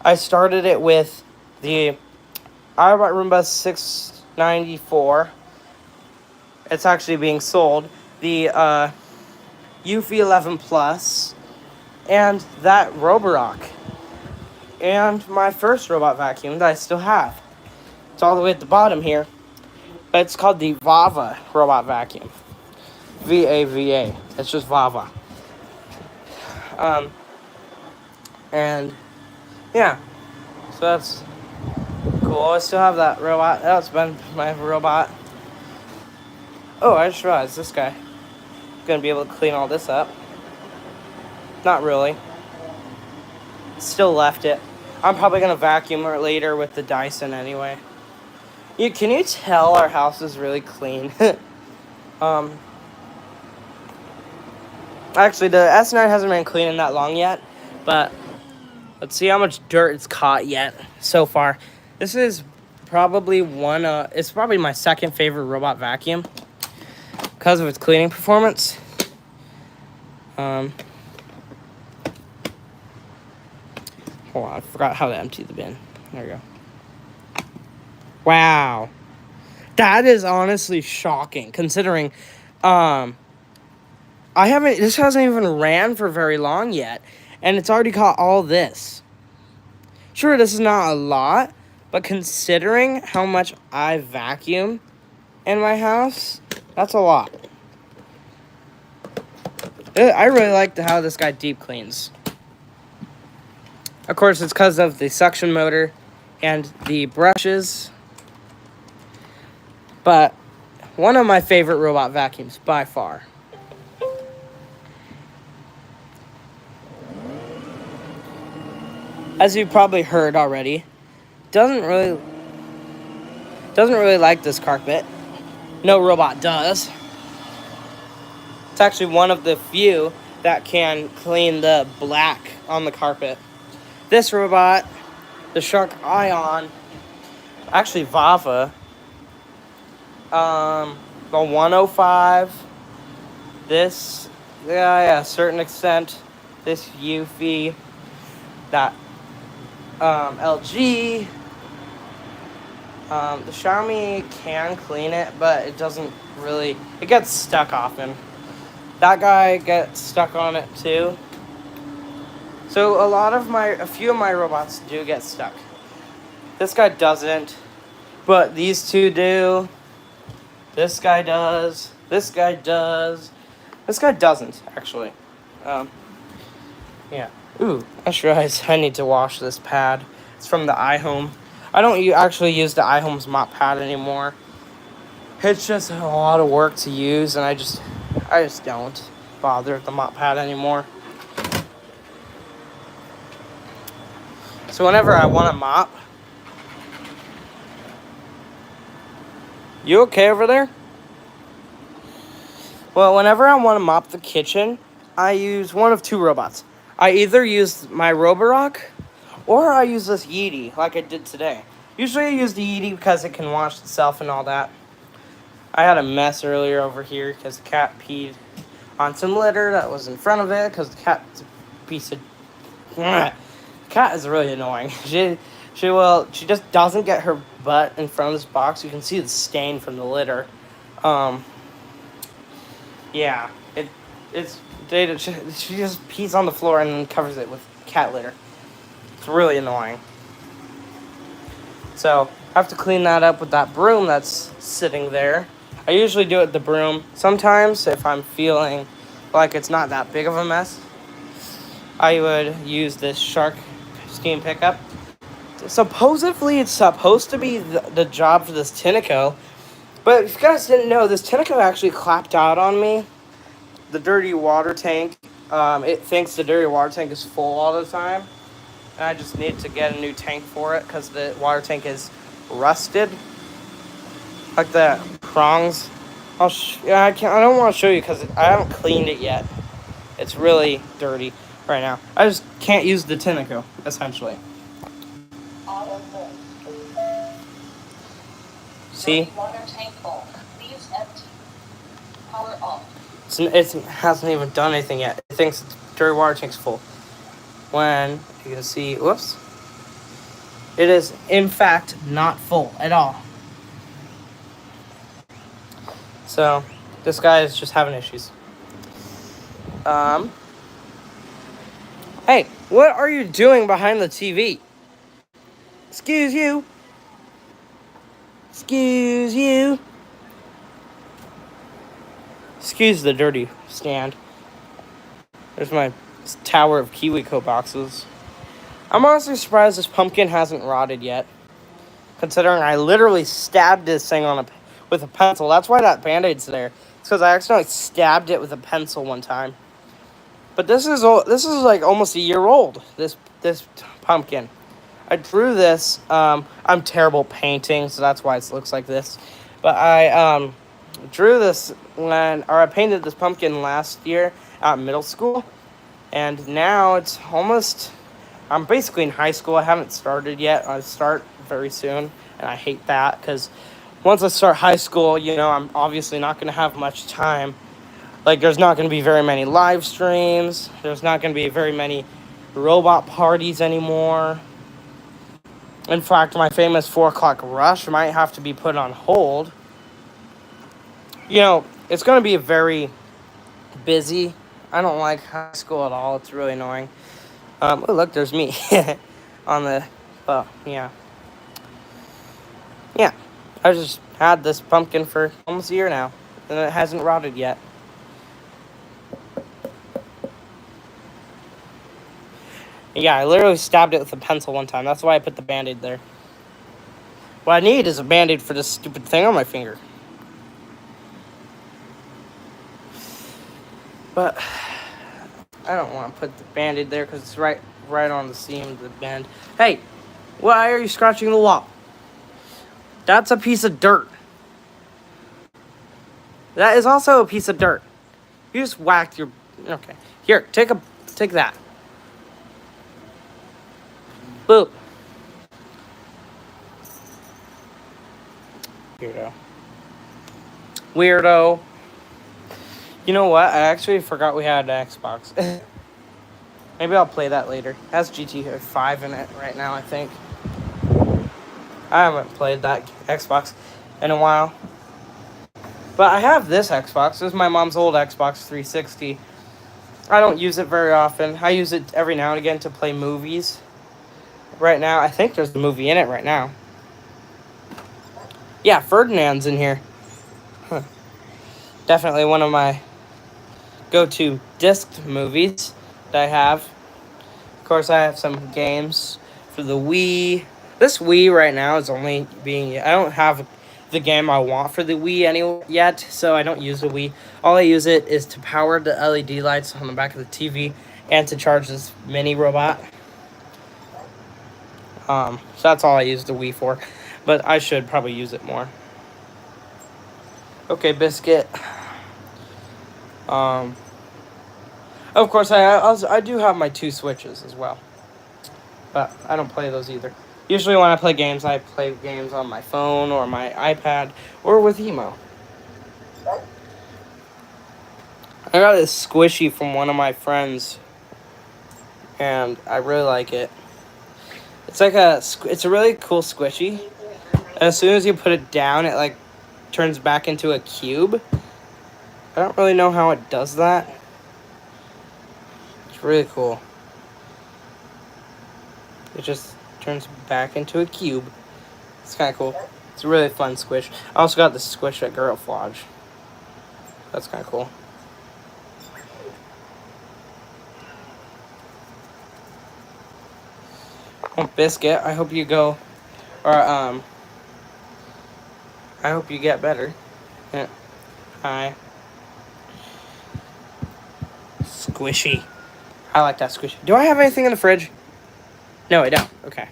Speaker 1: I started it with the iRobot Roomba 694. It's actually being sold. The Eufy 11 Plus, and that Roborock. And my first robot vacuum that I still have. It's all the way at the bottom here. But it's called the Vava robot vacuum. VAVA. It's just Vava. And yeah. So that's cool. I still have that robot. That's been my robot. Oh, I just realized this guy gonna be able to clean all this up. Not really. Still left it. I'm probably gonna vacuum it later with the Dyson anyway. Can you tell our house is really clean? Actually, the S9 hasn't been cleaning that long yet, but let's see how much dirt it's caught yet so far. This is probably it's probably my second favorite robot vacuum because of its cleaning performance. Hold on, I forgot how to empty the bin. There we go. Wow. That is honestly shocking, considering this hasn't even ran for very long yet, and it's already caught all this. Sure, this is not a lot, but considering how much I vacuum in my house, that's a lot. I really like how this guy deep cleans. Of course, it's because of the suction motor and the brushes. But one of my favorite robot vacuums by far. As you've probably heard already, doesn't really like this carpet. No robot does. It's actually one of the few that can clean the black on the carpet. This robot, the Shark Ion, actually Vava, the 105, this, a certain extent, this Eufy, that LG, the Xiaomi can clean it, but it doesn't really, it gets stuck often. That guy gets stuck on it too. So a few of my robots do get stuck. This guy doesn't, but these two do. This guy does. This guy does. This guy doesn't, actually. Yeah. Ooh, I just realized I need to wash this pad. It's from the iHome. I don't actually use the iHome's mop pad anymore. It's just a lot of work to use, and I just don't bother with the mop pad anymore. So whenever I want to mop, you okay over there? Well, whenever I want to mop the kitchen, I use one of 2 robots. I either use my Roborock, or I use this Yeti, like I did today. Usually I use the Yeti because it can wash itself and all that. I had a mess earlier over here because the cat peed on some litter that was in front of it because the cat's a piece of... Cat is really annoying. She just doesn't get her butt in front of this box. You can see the stain from the litter. Yeah, she just pees on the floor and then covers it with cat litter. It's really annoying. So I have to clean that up with that broom that's sitting there. I usually do it with the broom. Sometimes if I'm feeling like it's not that big of a mess, I would use this Shark steam pickup. Supposedly, it's supposed to be the job for this Tineco, but if you guys didn't know, this Tineco actually clapped out on me. The dirty water tank, it thinks the dirty water tank is full all the time, and I just need to get a new tank for it because the water tank is rusted, like the prongs. I don't want to show you because I haven't cleaned it yet. It's really dirty right now. I just can't use the Tineco, essentially. See?
Speaker 3: Water tank full. Leaves empty. Power off.
Speaker 1: It hasn't even done anything yet. It thinks the dirty water tank's full. When you can see, whoops, it is in fact not full at all. So this guy is just having issues. Hey, what are you doing behind the TV? Excuse you. Excuse you. Excuse the dirty stand. There's my tower of KiwiCo boxes. I'm honestly surprised this pumpkin hasn't rotted yet, considering I literally stabbed this thing with a pencil. That's why that Band-Aid's there. It's because I accidentally stabbed it with a pencil one time. But this is like almost a year old. This pumpkin. I drew this. I'm terrible at painting, so that's why it looks like this. But I drew this I painted this pumpkin last year at middle school, and now it's almost. I'm basically in high school. I haven't started yet. I start very soon, and I hate that because once I start high school, I'm obviously not going to have much time. Like, there's not going to be very many live streams. There's not going to be very many robot parties anymore. In fact, my famous 4 o'clock rush might have to be put on hold. It's going to be very busy. I don't like high school at all. It's really annoying. Oh, look, there's me on the, yeah. Yeah, I just had this pumpkin for almost a year now, and it hasn't rotted yet. Yeah, I literally stabbed it with a pencil one time. That's why I put the Band-Aid there. What I need is a Band-Aid for this stupid thing on my finger. But I don't want to put the Band-Aid there because it's right on the seam of the bend. Hey, why are you scratching the wall? That's a piece of dirt. That is also a piece of dirt. You just whacked your... Okay. Here, take that. Boop. Weirdo. You know what? I actually forgot we had an Xbox. Maybe I'll play that later. It has GTA 5 in it right now, I think. I haven't played that Xbox in a while. But I have this Xbox. This is my mom's old Xbox 360. I don't use it very often. I use it every now and again to play movies. Right now, I think there's a movie in it right now. Yeah, Ferdinand's in here. Huh. Definitely one of my go-to disc movies that I have. Of course, I have some games for the Wii. This Wii right now is only being... I don't have the game I want for the Wii yet, so I don't use the Wii. All I use it is to power the LED lights on the back of the TV and to charge this mini robot. So that's all I use the Wii for. But I should probably use it more. Okay, Biscuit. Of course, I do have my 2 Switches as well. But I don't play those either. Usually when I play games on my phone or my iPad or with Emo. I got this squishy from one of my friends. And I really like it. It's a really cool squishy. And as soon as you put it down, it like turns back into a cube. I don't really know how it does that. It's really cool. It just turns back into a cube. It's kind of cool. It's a really fun squish. I also got this squish at Girl Flodge. That's kind of cool. Oh, Biscuit, I hope you go, or I hope you get better. Yeah. Hi. Squishy. I like that squishy. Do I have anything in the fridge? No, I don't. Okay.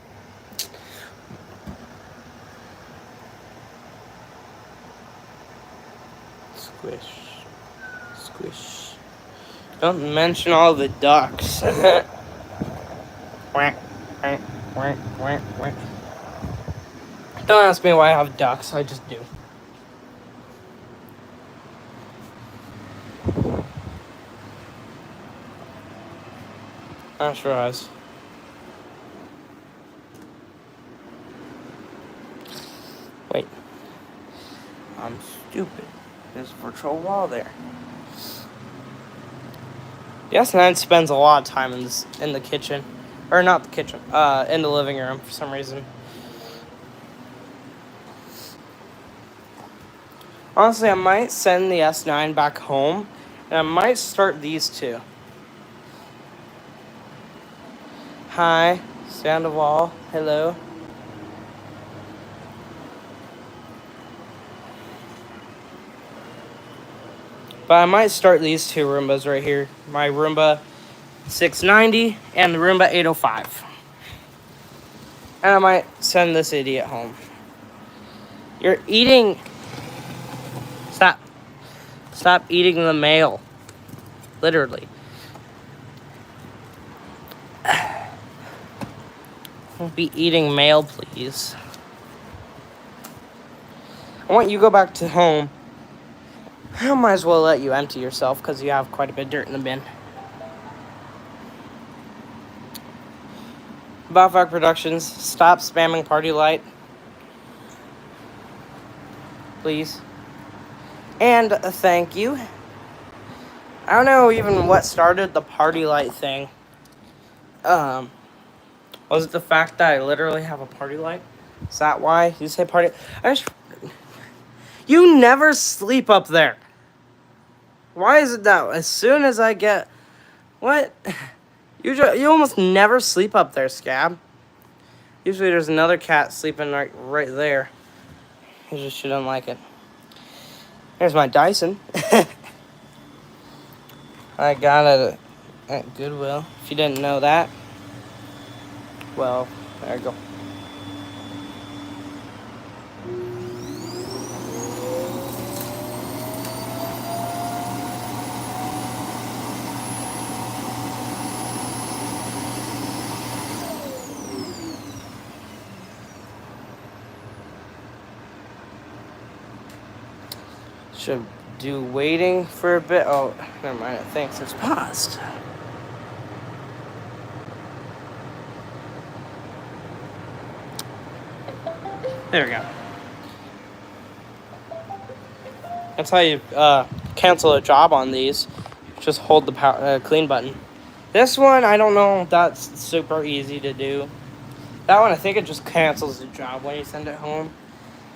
Speaker 1: Squish. Squish. Don't mention all the ducks. Quack, quack, quack, quack, quack. Don't ask me why I have ducks. I just do. Ash your eyes. Wait. I'm stupid. There's a virtual wall there. The S9 spends a lot of time in the kitchen. Or not the kitchen. In the living room for some reason. Honestly, I might send the S9 back home. And I might start these two. Hi. Sandoval. Hello. But I might start these two Roombas right here. My Roomba 690 and the Roomba 805. And I might send this idiot home. You're eating... Stop. Stop eating the mail. Literally. Don't be eating mail, please. I want you to go back to home. I might as well let you empty yourself because you have quite a bit of dirt in the bin. Battlefield Productions, stop spamming Party Light. Please. And a thank you. I don't know even what started the Party Light thing. Was it the fact that I literally have a party light? Is that why you say party? You never sleep up there. Why is it that as soon as I get... What? You almost never sleep up there, Scab. Usually there's another cat sleeping right there. You just shouldn't like it. Here's my Dyson. I got it at Goodwill. If you didn't know that. Well, there you go. Should do waiting for a bit. Oh, never mind. It thinks it's paused. There we go. That's how you cancel a job on these. Just hold the power, clean button. This one, I don't know. That's super easy to do. That one, I think it just cancels the job when you send it home.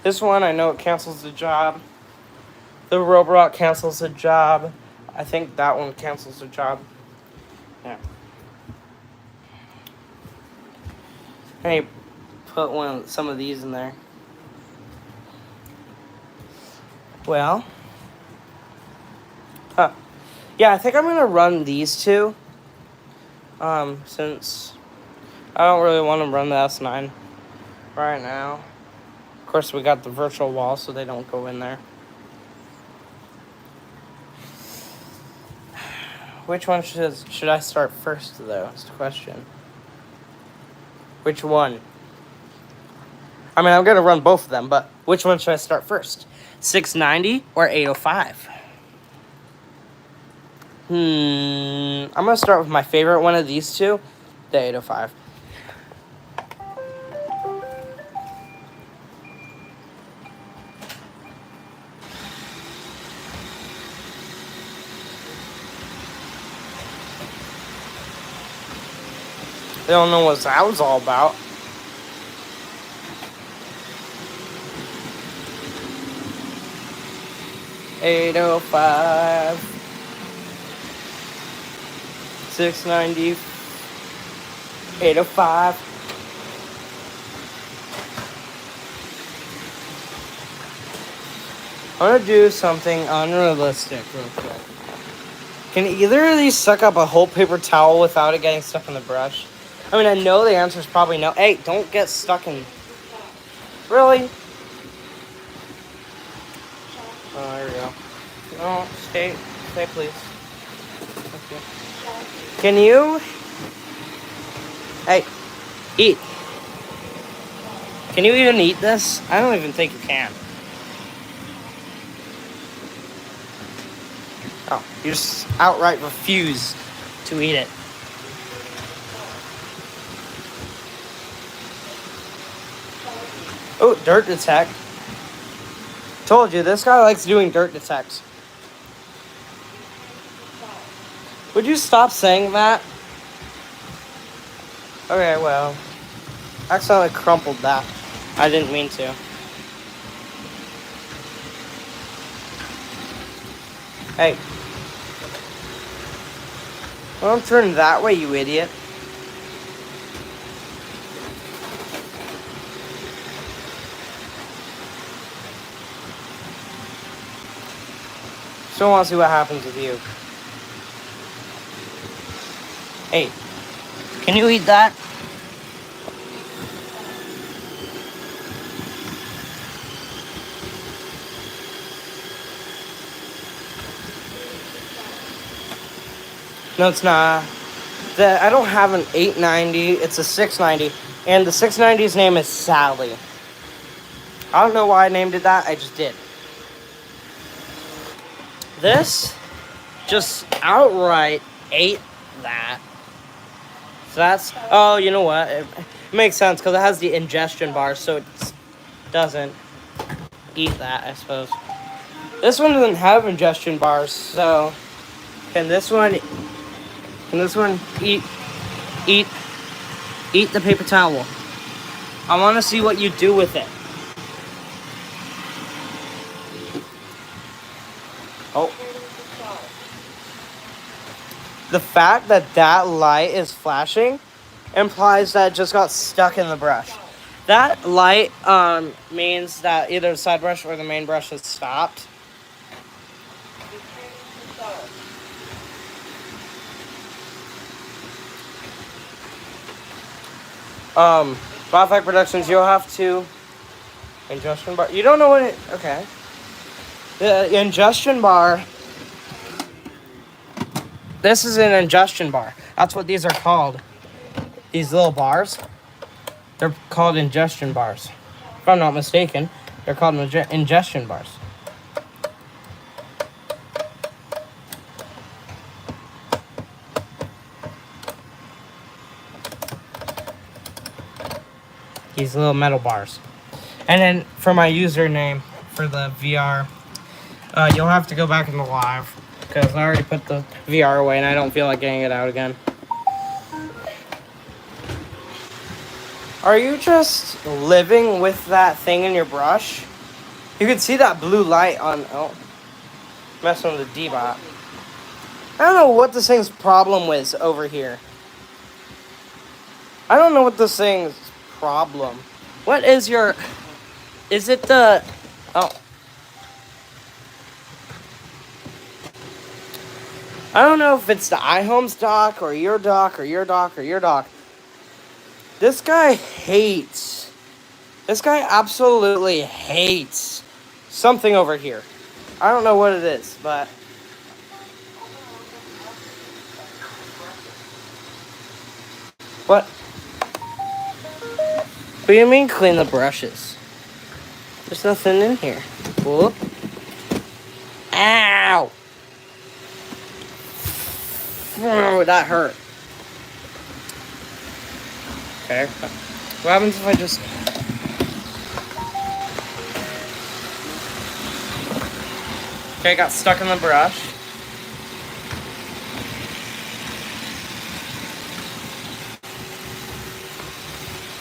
Speaker 1: This one, I know it cancels the job. The Roborock cancels the job. I think that one cancels the job. Yeah. Hey, put some of these in there. Well. Yeah, I think I'm gonna run these two. Since I don't really want to run the S9 right now. Of course, we got the virtual wall, so they don't go in there. Which one should I start first, though? Is the question. Which one? I mean, I'm gonna run both of them, but which one should I start first? 690 or 805? I'm gonna start with my favorite one of these two, the 805. They don't know what that was all about. $805 $690 $805 I'm gonna do something unrealistic real quick. Can either of these suck up a whole paper towel without it getting stuck in the brush? I mean, I know the answer is probably no. Hey, don't get stuck in... Really? Oh, there we go. No, stay please. Okay. Can you... Hey, eat. Can you even eat this? I don't even think you can. Oh, you just outright refuse to eat it. Oh, dirt detect. Told you, this guy likes doing dirt detects. Would you stop saying that? Okay, well. I accidentally crumpled that. I didn't mean to. Hey. Don't turn that way, you idiot. Still want to see what happens with you. Hey. Can you eat that? No, it's not. I don't have an 890. It's a 690. And the 690's name is Sally. I don't know why I named it that. I just did. This just outright ate that. So that's... Oh, you know what? It makes sense because it has the ingestion bar, so it doesn't eat that, I suppose. This one doesn't have ingestion bars, so... Can this one eat the paper towel? I want to see what you do with it. Oh. The fact that that light is flashing implies that it just got stuck in the brush. That light means that either the side brush or the main brush has stopped. Wildfire Productions, you'll have to... Ingestion bar. You don't know what it... Okay. The ingestion bar... This is an ingestion bar. That's what these are called. These little bars. They're called ingestion bars. If I'm not mistaken, they're called ingestion bars. These little metal bars. And then for my username for the VR, you'll have to go back in the live because I already put the VR away and I don't feel like getting it out again. Are you just living with that thing in your brush? You can see that blue light on... Oh, messing with the D-bot. I don't know what this thing's problem is over here. I don't know what this thing's problem. What is your... Is it the... Oh. I don't know if it's the iHomes dock or your dock or your dock or your dock. This guy hates... This guy absolutely hates something over here. I don't know what it is, but... What? What do you mean clean the brushes? There's nothing in here. Whoop. Ow! Oh, that hurt. Okay. What happens if I just... Okay, got stuck in the brush.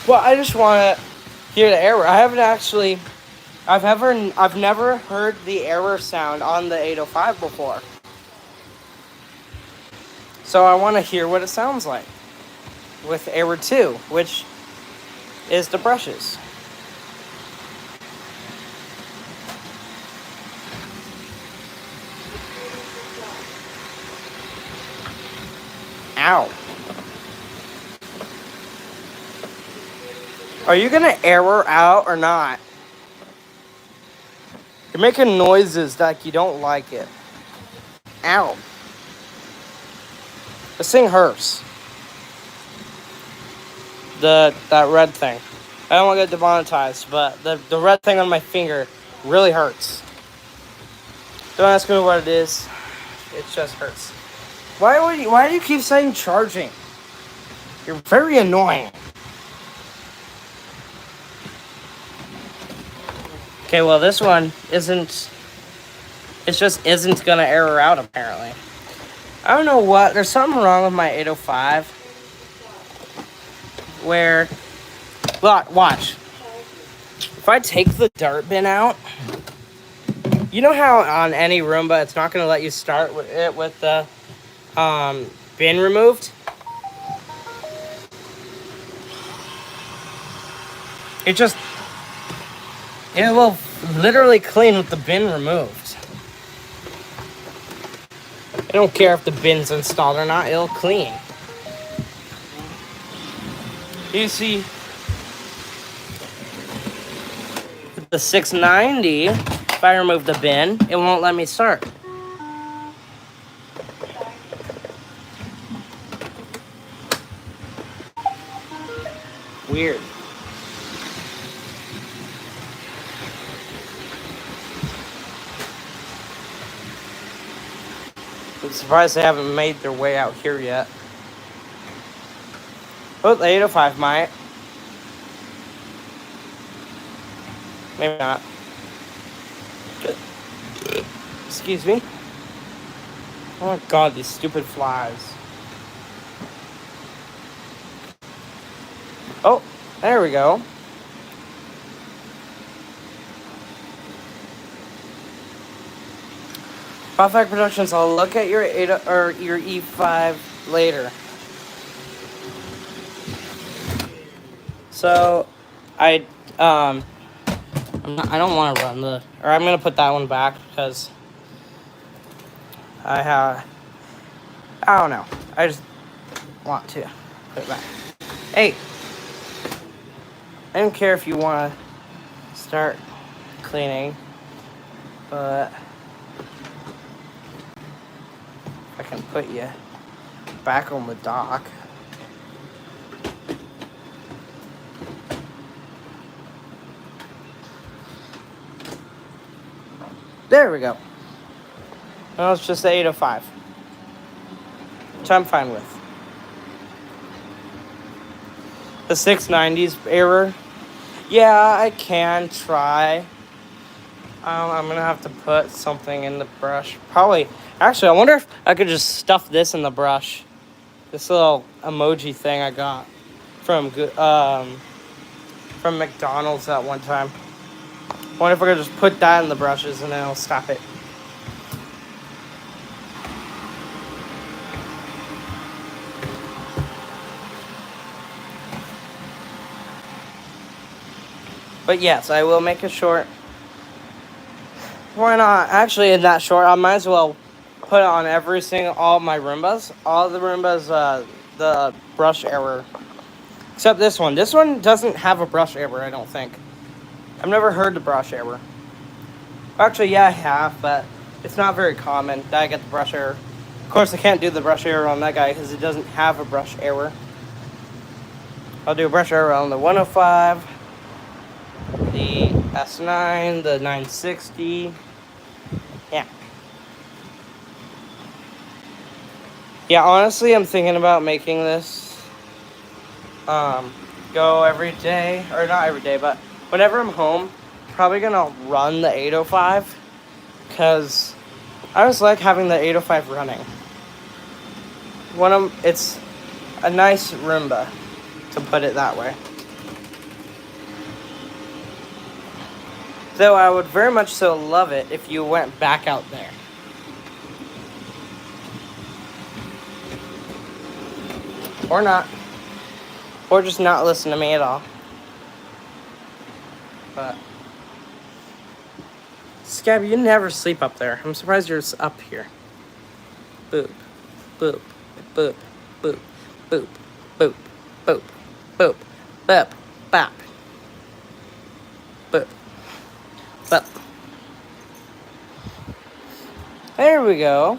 Speaker 1: Well, I just want to hear the error. I haven't actually... I've never heard the error sound on the 805 before. So I want to hear what it sounds like with error 2, which is the brushes. Ow. Are you gonna air her out or not? You're making noises like you don't like it. Ow. This thing hurts. That red thing. I don't want to get demonetized, but the red thing on my finger really hurts. Don't ask me what it is. It just hurts. Why do you keep saying charging? You're very annoying. Okay, well this one isn't. It just isn't gonna air her out apparently. I don't know what. There's something wrong with my 805. Where, watch. If I take the dart bin out, you know how on any Roomba it's not gonna let you start with it with the bin removed. It will literally clean with the bin removed. I don't care if the bin's installed or not, it'll clean. You see, with the 690, if I remove the bin, it won't let me start. Weird. I'm surprised they haven't made their way out here yet. Oh, the 805 might. Maybe not. Excuse me. Oh my god, these stupid flies. Oh, there we go. Perfect Productions, I'll look at your your E5 later. So, I don't want to run I'm gonna put that one back because I don't know. I just want to put it back. Hey, I don't care if you want to start cleaning, but I can put you back on the dock. There we go. Now it's just the 805, which I'm fine with. The 690's error. Yeah, I can try. I'm gonna have to put something in the brush. Probably. Actually, I wonder if I could just stuff this in the brush. This little emoji thing I got from McDonald's at one time. I wonder if I could just put that in the brushes and then I'll stop it. But yes, I will make a short. Why not? Actually, in that short, I might as well put it on all my Roombas. All the Roombas, the brush error. Except this one. This one doesn't have a brush error, I don't think. I've never heard the brush error. Actually, yeah, I have, but it's not very common that I get the brush error. Of course, I can't do the brush error on that guy because it doesn't have a brush error. I'll do a brush error on the 105, the S9, the 960. Yeah. Yeah, honestly, I'm thinking about making this go every day, or not every day, but whenever I'm home, probably gonna run the 805 because I just like having the 805 running. It's a nice Roomba, to put it that way. Though I would very much so love it if you went back out there. Or not. Or just not listen to me at all. But Scabby, you never sleep up there. I'm surprised you're up here. Boop. Boop. Boop. boop, boop, boop, boop, boop, boop, bop, boop, boop. There we go.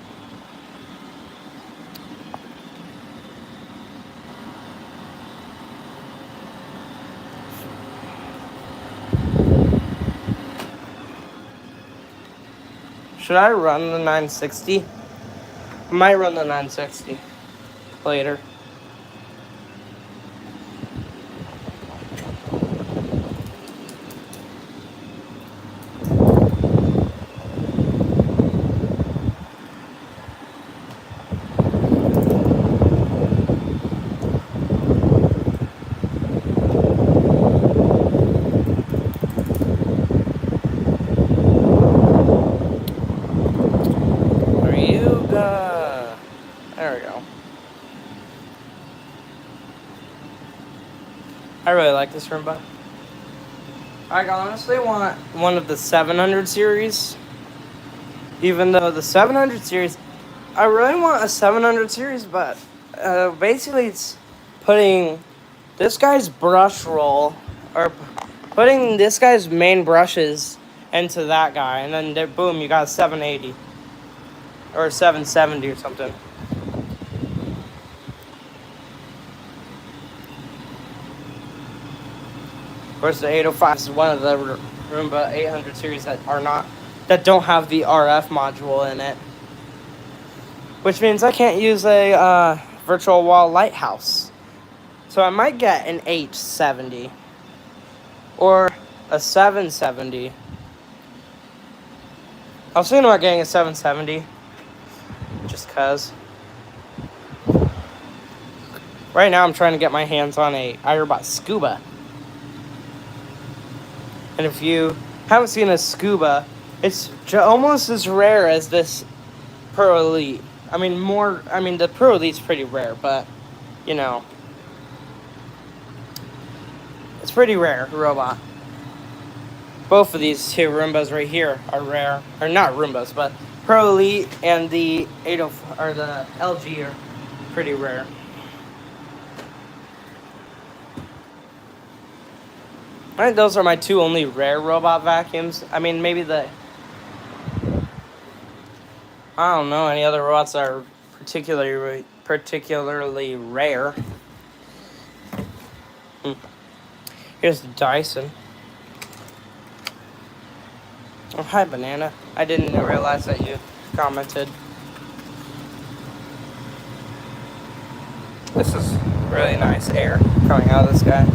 Speaker 1: Should I run the 960? I might run the 960 later. There we go. I really like this Roomba. I honestly want one of the 700 series. Even though the 700 series, I really want a 700 series, but basically it's putting this guy's brush roll, or putting this guy's main brushes into that guy, and then boom, you got a 780. Or 770 or something. Of course, the 805 is one of the Roomba 800 series that don't have the RF module in it. Which means I can't use a virtual wall lighthouse. So I might get an 870. Or a 770. I was thinking about getting a 770. Just cause. Right now I'm trying to get my hands on a iRobot Scuba. And if you haven't seen a Scuba, it's almost as rare as this Pro Elite. The Pro Elite's pretty rare, but, you know. It's pretty rare, robot. Both of these two Roombas right here are rare. Or not Roombas, but Pro Elite and the 805 or the LG are pretty rare. I think those are my two only rare robot vacuums. I mean, maybe I don't know any other robots that are particularly rare. Here's the Dyson. Oh, hi, Banana. I didn't realize that you commented. This is really nice air coming out of this guy.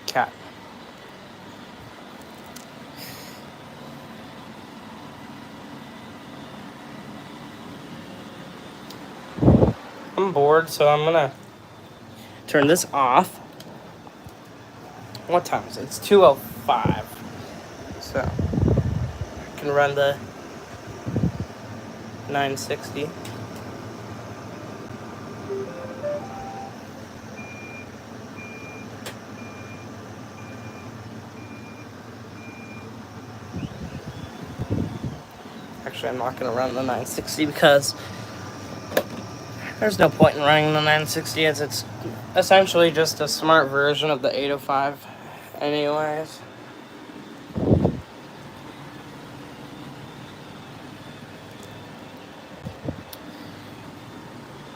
Speaker 1: Cat. I'm bored, so I'm gonna turn this off. What time is it? It's 2:05. So I can run the 960. Actually, I'm not going to run the 960 because there's no point in running the 960 as it's essentially just a smart version of the 805 anyways.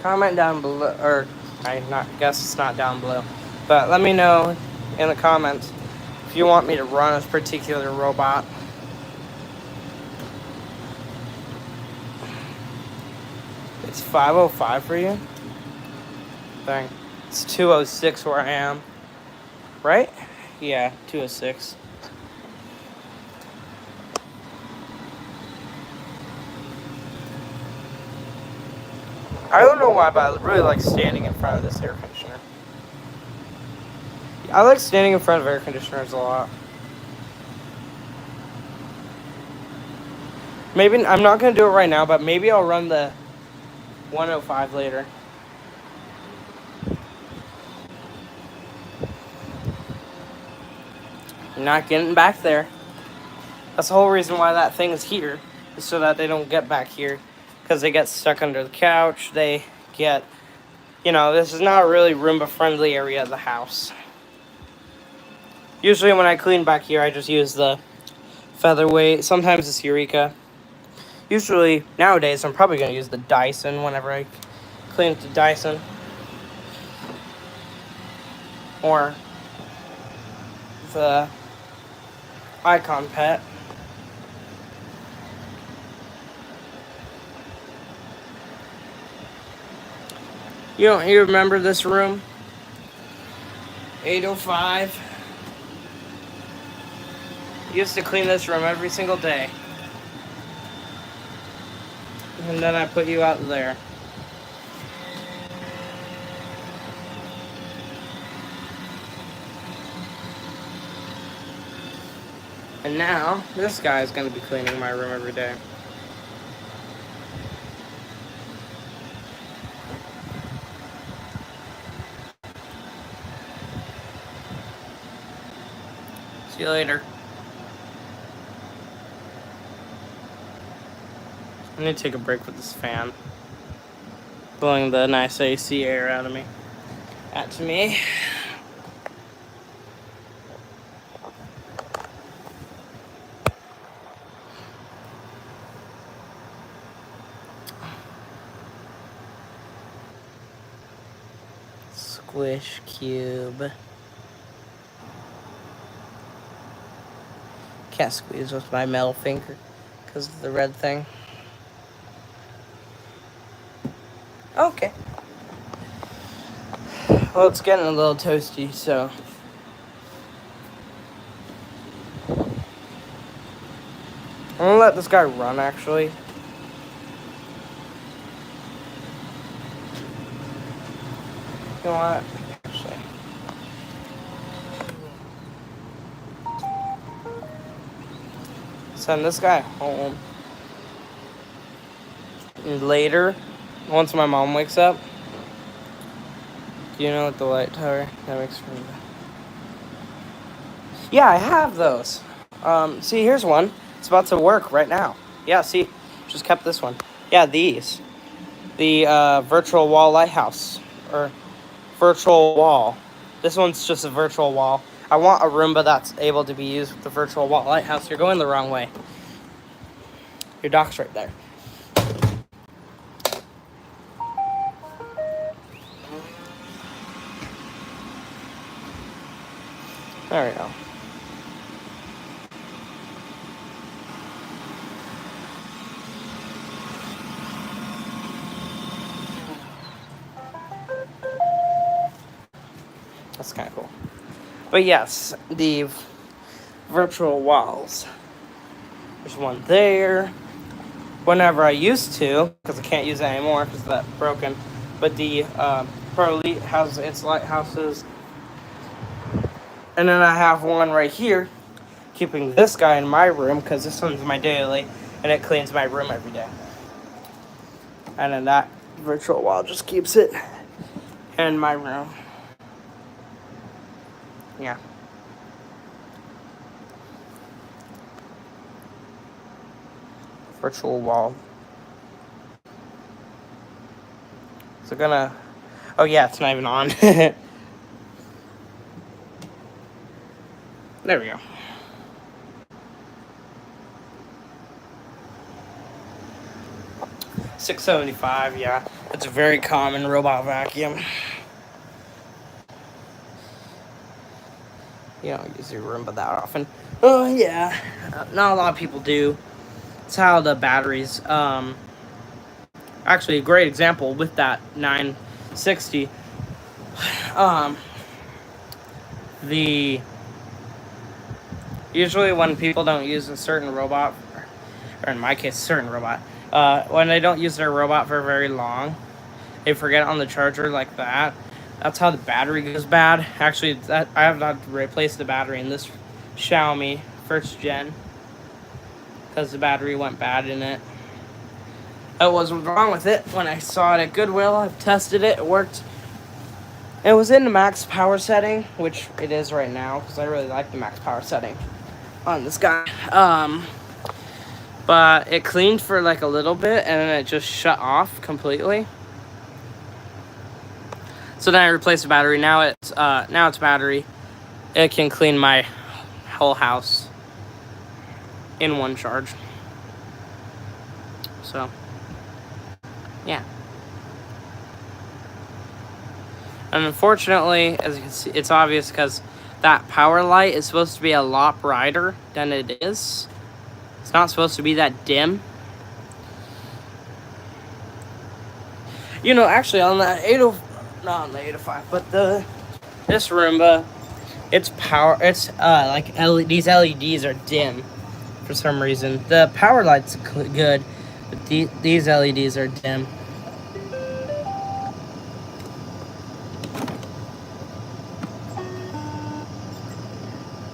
Speaker 1: Comment down below, or guess it's not down below, but let me know in the comments if you want me to run a particular robot. It's 5:05 for you? Dang. It's 2:06 where I am. Right? Yeah, 2:06. I don't know why, but I really like standing in front of this air conditioner. I like standing in front of air conditioners a lot. Maybe I'm not gonna do it right now, but maybe I'll run the 105 later. I'm not getting back there. That's the whole reason why that thing is here, is so that they don't get back here. Because they get stuck under the couch, they get, this is not a really Roomba-friendly area of the house. Usually when I clean back here, I just use the Featherweight, sometimes it's Eureka. Usually, nowadays, I'm probably going to use the Dyson whenever I clean with the Dyson. Or the Icon Pet. You remember this room? 805. Used to clean this room every single day. And then I put you out there. And now, this guy is going to be cleaning my room every day. See you later. I need to take a break with this fan. Blowing the nice AC air out of me. To me. Squish cube. Can't squeeze with my metal finger because of the red thing. Okay. Well, it's getting a little toasty, so. I'm gonna let this guy run, actually. You know what? Actually. Send this guy home. And later, once my mom wakes up, do you know what the light tower that makes for? Yeah, I have those. See, here's one. It's about to work right now. Yeah, see, just kept this one. Yeah, these. The virtual wall lighthouse, or virtual wall. This one's just a virtual wall. I want a Roomba that's able to be used with the virtual wall lighthouse. You're going the wrong way. Your dock's right there. There we go. That's kind of cool. But yes, the virtual walls. There's one there. Whenever I used to, because I can't use it anymore because that's broken. But the Pro Elite has its lighthouses. And then I have one right here, keeping this guy in my room because this one's my daily, and it cleans my room every day. And then that virtual wall just keeps it in my room. Yeah. Virtual wall. So gonna. Oh yeah, it's not even on. There we go. $6.75, yeah. It's a very common robot vacuum. You don't use your Roomba that often. Oh, yeah. Not a lot of people do. It's how the batteries, actually, a great example with that 960. Usually when people don't use a certain robot, or in my case, a certain robot, when they don't use their robot for very long, they forget on the charger like that, that's how the battery goes bad. Actually, that I have to replace the battery in this Xiaomi 1st gen because the battery went bad in it. That wasn't wrong with it. When I saw it at Goodwill, I've tested it. It worked. It was in the max power setting, which it is right now because I really like the max power setting on this guy. But it cleaned for like a little bit and then it just shut off completely. So then I replaced the battery. Now it's battery. It can clean my whole house in one charge. So yeah. And unfortunately, as you can see, it's obvious because that power light is supposed to be a lot brighter than it is. It's not supposed to be that dim. You know, actually on the 805, not on the 805, but this Roomba, its power, it's like these LEDs are dim for some reason. The power light's good, but these LEDs are dim.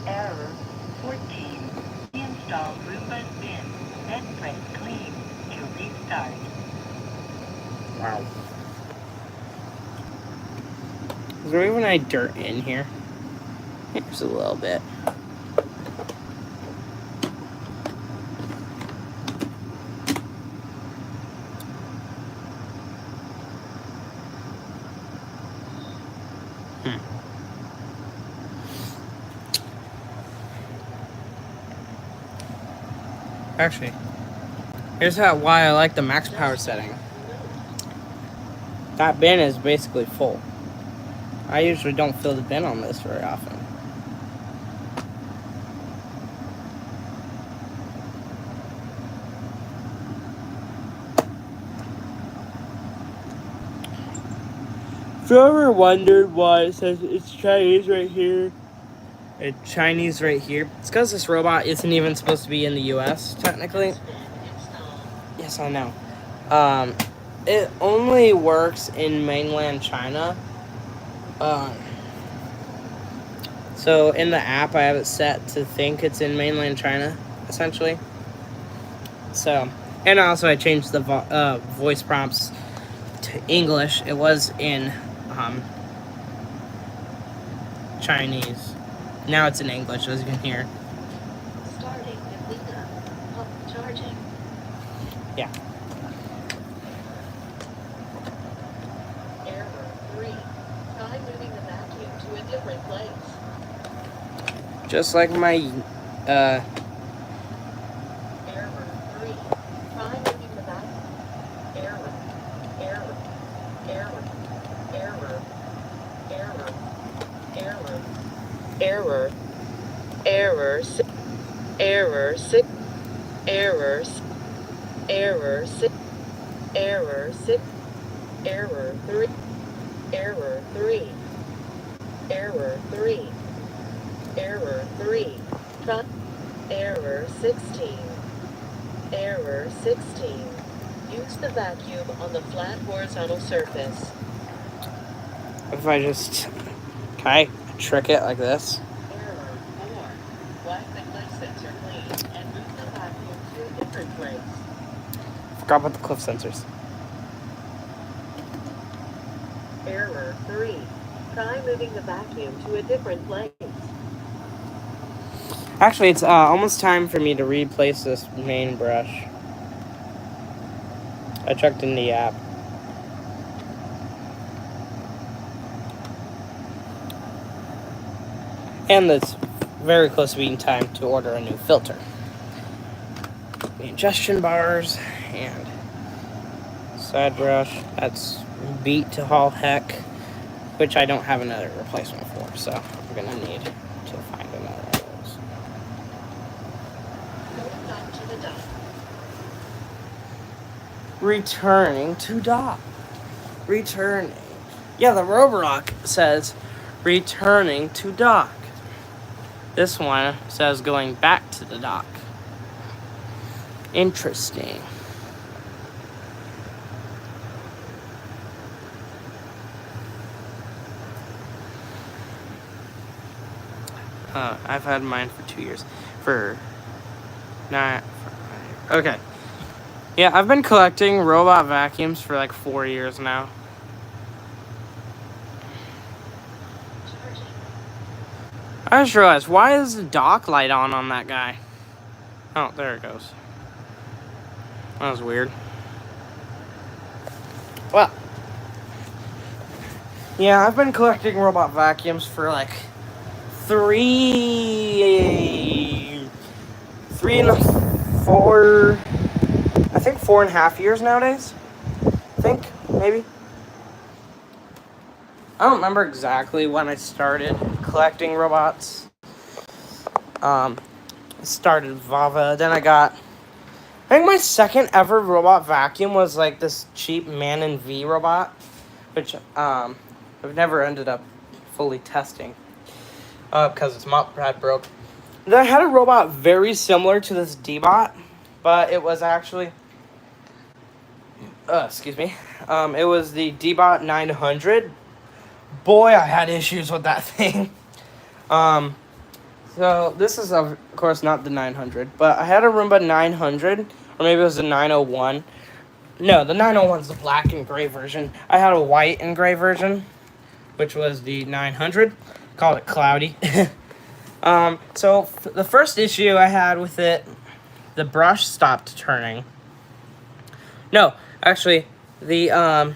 Speaker 4: Error 14. Install Roomba bin. Then press clean to restart.
Speaker 1: Wow. Is there even any dirt in here? Here's a little bit. Actually, here's why I like the max power setting. That bin is basically full. I usually don't fill the bin on this very often. If you ever wondered why it says it's Chinese right here, and Chinese right here, it's because this robot isn't even supposed to be in the US, technically. Yes, I know. It only works in mainland China. So in the app, I have it set to think it's in mainland China, essentially. So, and also I changed the voice prompts to English. It was in Chinese. Now it's in English, as you can hear.
Speaker 3: Starting Navita. Pump charging.
Speaker 1: Yeah.
Speaker 3: Error 3. Try moving the vacuum to a different place.
Speaker 1: Just like my,
Speaker 3: Error 3. Try moving the vacuum. Error. Error. Error. Error. Error. Error. Error. Error. Error. Error. Error. Error. Error 3. Error 3. Error 3. Error 3. Error 16. Error 16. Use the vacuum on the flat horizontal surface.
Speaker 1: if I just, can I trick it like this?
Speaker 3: Error 4. Wipe the cliff sensor clean and move the vacuum to a different place.
Speaker 1: Forgot about the cliff sensors.
Speaker 3: Error 3. Try moving the vacuum to a different place.
Speaker 1: Actually, it's almost time for me to replace this main brush. I checked in the app. And it's very close to being time to order a new filter. The ingestion bars and side brush. That's beat to all heck, which I don't have another replacement for, so I'm gonna need to find another one of those.
Speaker 3: Going back to the dock.
Speaker 1: Returning to dock. Returning. Yeah, the Roborock says returning to dock. This one says going back to the dock. Interesting. I've had mine for 2 years. Okay. Yeah, I've been collecting robot vacuums for like 4 years now. I just realized, why is the dock light on that guy? Oh, there it goes. That was weird. Well, yeah, I've been collecting robot vacuums for like three and four, I think 4.5 years nowadays. I think, maybe. I don't remember exactly when I started collecting robots. I started Vava, then I think my second ever robot vacuum was like this cheap Man & V robot, which I've never ended up fully testing because its mop pad broke. Then I had a robot very similar to this D-Bot, but it was actually, excuse me, it was the D-Bot 900. Boy, I had issues with that thing. So this is of course not the 900, but I had a Roomba 900, or maybe it was the 901. No, the 901 is the black and gray version. I had a white and gray version, which was the 900. Called it Cloudy. So the first issue I had with it, the brush stopped turning. No, actually, the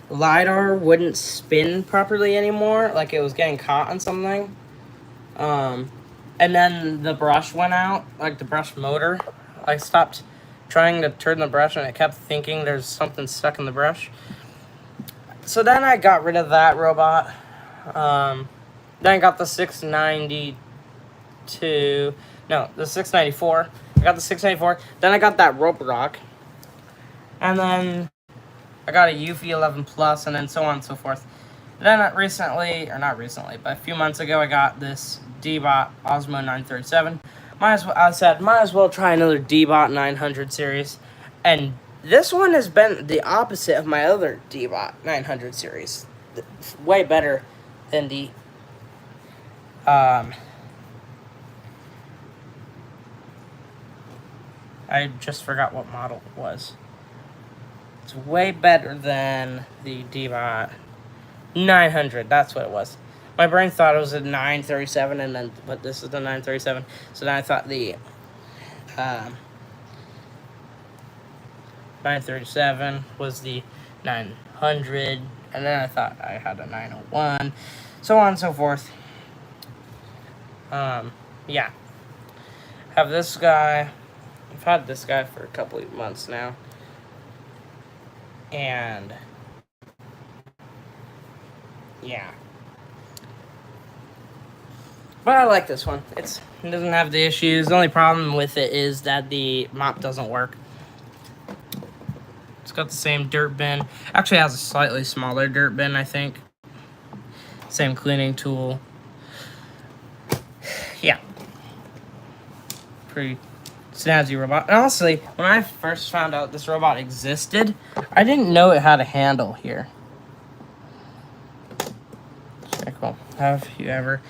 Speaker 1: LiDAR wouldn't spin properly anymore, like it was getting caught on something. And then the brush went out, like the brush motor. I stopped trying to turn the brush and it kept thinking there's something stuck in the brush. So then I got rid of that robot. Then I got the 692. No, the 694. I got the 694. Then I got that Roborock. And then I got a Eufy 11 Plus, and then so on and so forth. Then recently, or not recently, but a few months ago, I got this D-Bot Osmo 937. I said, might as well try another D-Bot 900 series. And this one has been the opposite of my other D-Bot 900 series. It's way better than the I just forgot what model it was. It's way better than the D-Bot 900. That's what it was. My brain thought it was a 937, but this is the 937. So then I thought the 937 was the 900, and then I thought I had a 901, so on and so forth. Yeah. Have this guy. I've had this guy for a couple of months now. And yeah. But I like this one. It doesn't have the issues. The only problem with it is that the mop doesn't work. It's got the same dirt bin. Actually, it has a slightly smaller dirt bin, I think. Same cleaning tool. Yeah. Pretty snazzy robot. And honestly, when I first found out this robot existed, I didn't know it had a handle here. Okay, cool. Have you ever...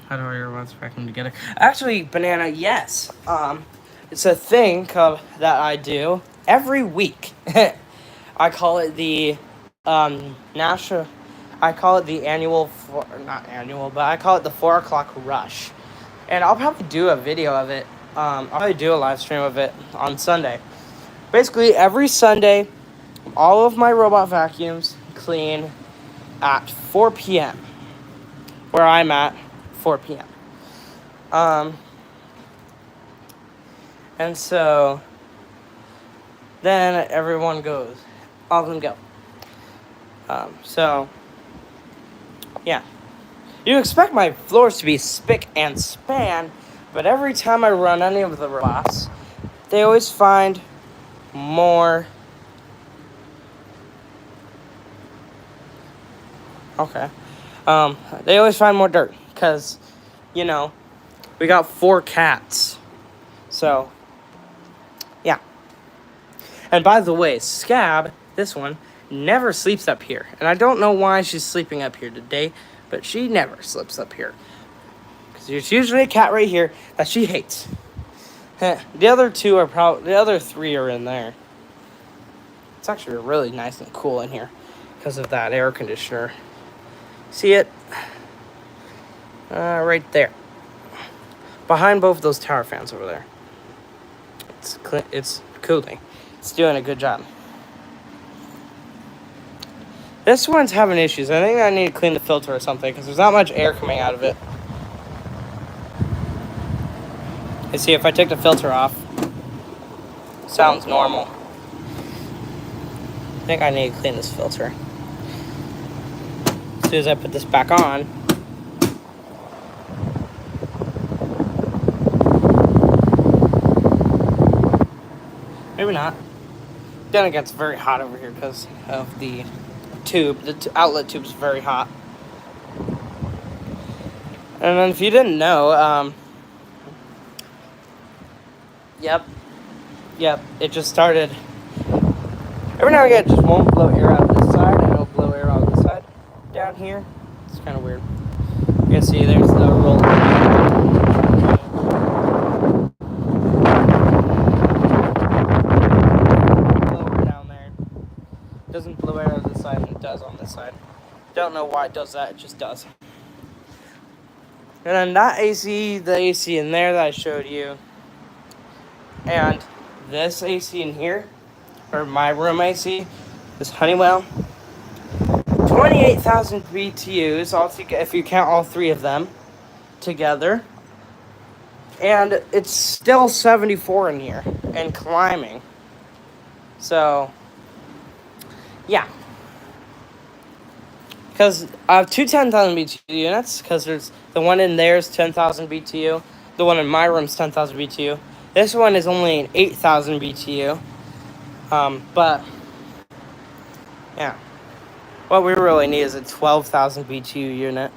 Speaker 1: How do I robots vacuum together? Actually, Banana, yes. It's a thing that I do every week. I call it the national... I call it the annual... Not annual, but I call it the 4 o'clock rush. And I'll probably do a video of it. I'll probably do a live stream of it on Sunday. Basically, every Sunday, all of my robot vacuums clean at 4 p.m. Where I'm at, 4 p.m. And so, then everyone goes. All of them go. So, yeah. You expect my floors to be spick and span, but every time I run any of the robots, they always find more. Okay. They always find more dirt, because, you know, we got 4 cats. So, yeah. And by the way, Scab, this one, never sleeps up here. And I don't know why she's sleeping up here today, but she never slips up here. Because there's usually a cat right here that she hates. The other three are in there. It's actually really nice and cool in here because of that air conditioner. See it? Right there. Behind both of those tower fans over there. It's cooling. It's doing a good job. This one's having issues. I think I need to clean the filter or something because there's not much air coming out of it. You see, if I take the filter off, sounds normal. I think I need to clean this filter. As soon as I put this back on, maybe not. Then it gets very hot over here because of the tube. The outlet tube's very hot. And then if you didn't know, yep, it just started. Every now and again, it just won't blow air out of this side, and it'll blow air out of this side. Down here, it's kind of weird. You can see there's the roll. Blower down there. It doesn't blow air out of this side, and it does on this side. Don't know why it does that, it just does. And then that AC, the AC in there that I showed you, and this AC in here, or my room AC, this Honeywell, 28,000 BTUs, if you count all three of them together. And it's still 74 in here, and climbing. So, yeah. Because I have two 10,000 BTU units, because there's the one in there is 10,000 BTU. The one in my room is 10,000 BTU. This one is only an 8,000 BTU. But, yeah. What we really need is a 12,000 BTU unit.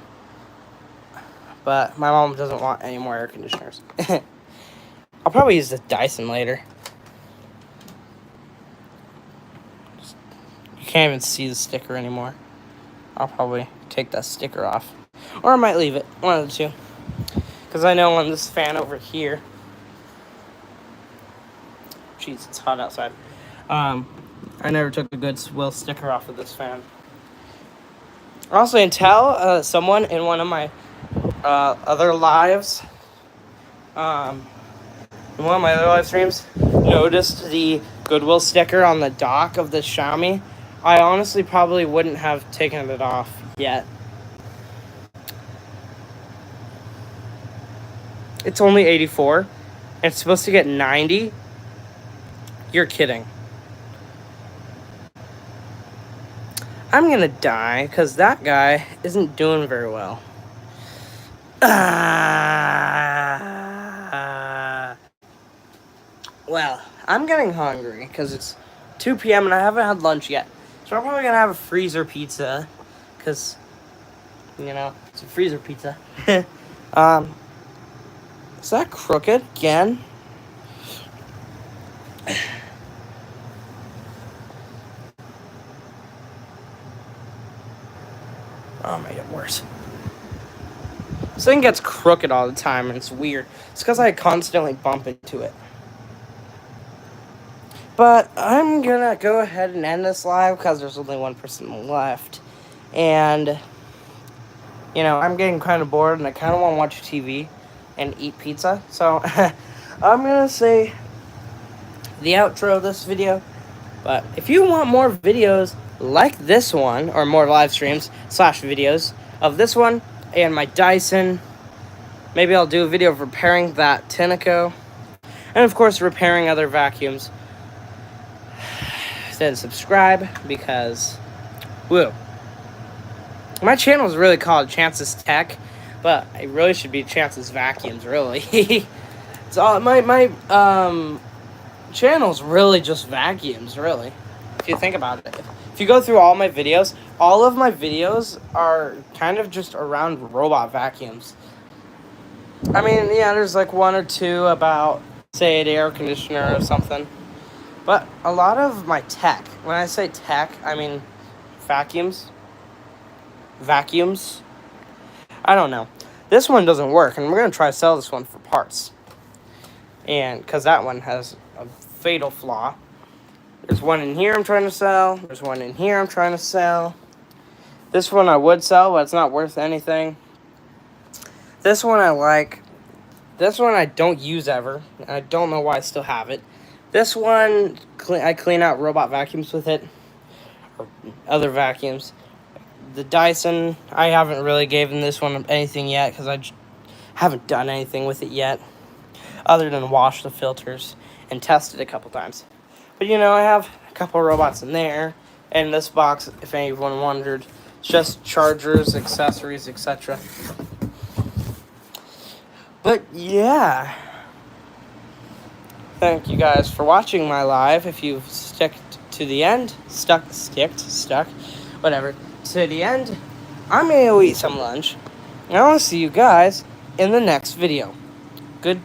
Speaker 1: But my mom doesn't want any more air conditioners. I'll probably use the Dyson later. You can't even see the sticker anymore. I'll probably take that sticker off. Or I might leave it. One of the two. Because I know on this fan over here. Jeez, it's hot outside. I never took a good Will sticker off of this fan. Also, until someone in one of my other lives, in one of my other live streams, noticed the Goodwill sticker on the dock of the Xiaomi, I honestly probably wouldn't have taken it off yet. It's only 84. And it's supposed to get 90. You're kidding. I'm gonna die because that guy isn't doing very well. Well, I'm getting hungry because it's 2 p.m. and I haven't had lunch yet. So I'm probably gonna have a freezer pizza because, it's a freezer pizza. Is that crooked again? Oh, made it worse. This thing gets crooked all the time, and it's weird. It's because I constantly bump into it. But I'm gonna go ahead and end this live because there's only one person left. And, I'm getting kind of bored, and I kind of want to watch TV and eat pizza. So, I'm gonna say the outro of this video. But if you want more videos like this one, or more live streams / videos of this one and my Dyson, maybe I'll do a video of repairing that Tineco, and of course repairing other vacuums. Then subscribe, because woo, my channel is really called Chances Tech, but it really should be Chances Vacuums, really. It's all my channel's really just vacuums, really, if you think about it. If you go through all my videos, all of my videos are kind of just around robot vacuums. I mean, yeah, there's like one or two about, say, an air conditioner or something. But a lot of my tech, when I say tech, I mean vacuums. I don't know. This one doesn't work, and we're going to try to sell this one for parts. And because that one has a fatal flaw. There's one in here I'm trying to sell. There's one in here I'm trying to sell. This one I would sell, but it's not worth anything. This one I like. This one I don't use ever. I don't know why I still have it. This one, I clean out robot vacuums with it. Or other vacuums. The Dyson, I haven't really given this one anything yet because I haven't done anything with it yet. Other than wash the filters and test it a couple times. But you know, I have a couple robots in there. And this box, if anyone wondered, it's just chargers, accessories, etc. But yeah. Thank you guys for watching my live. If you've stuck to the end, stuck, whatever, to the end, I'm gonna go eat some lunch. And I want to see you guys in the next video. Good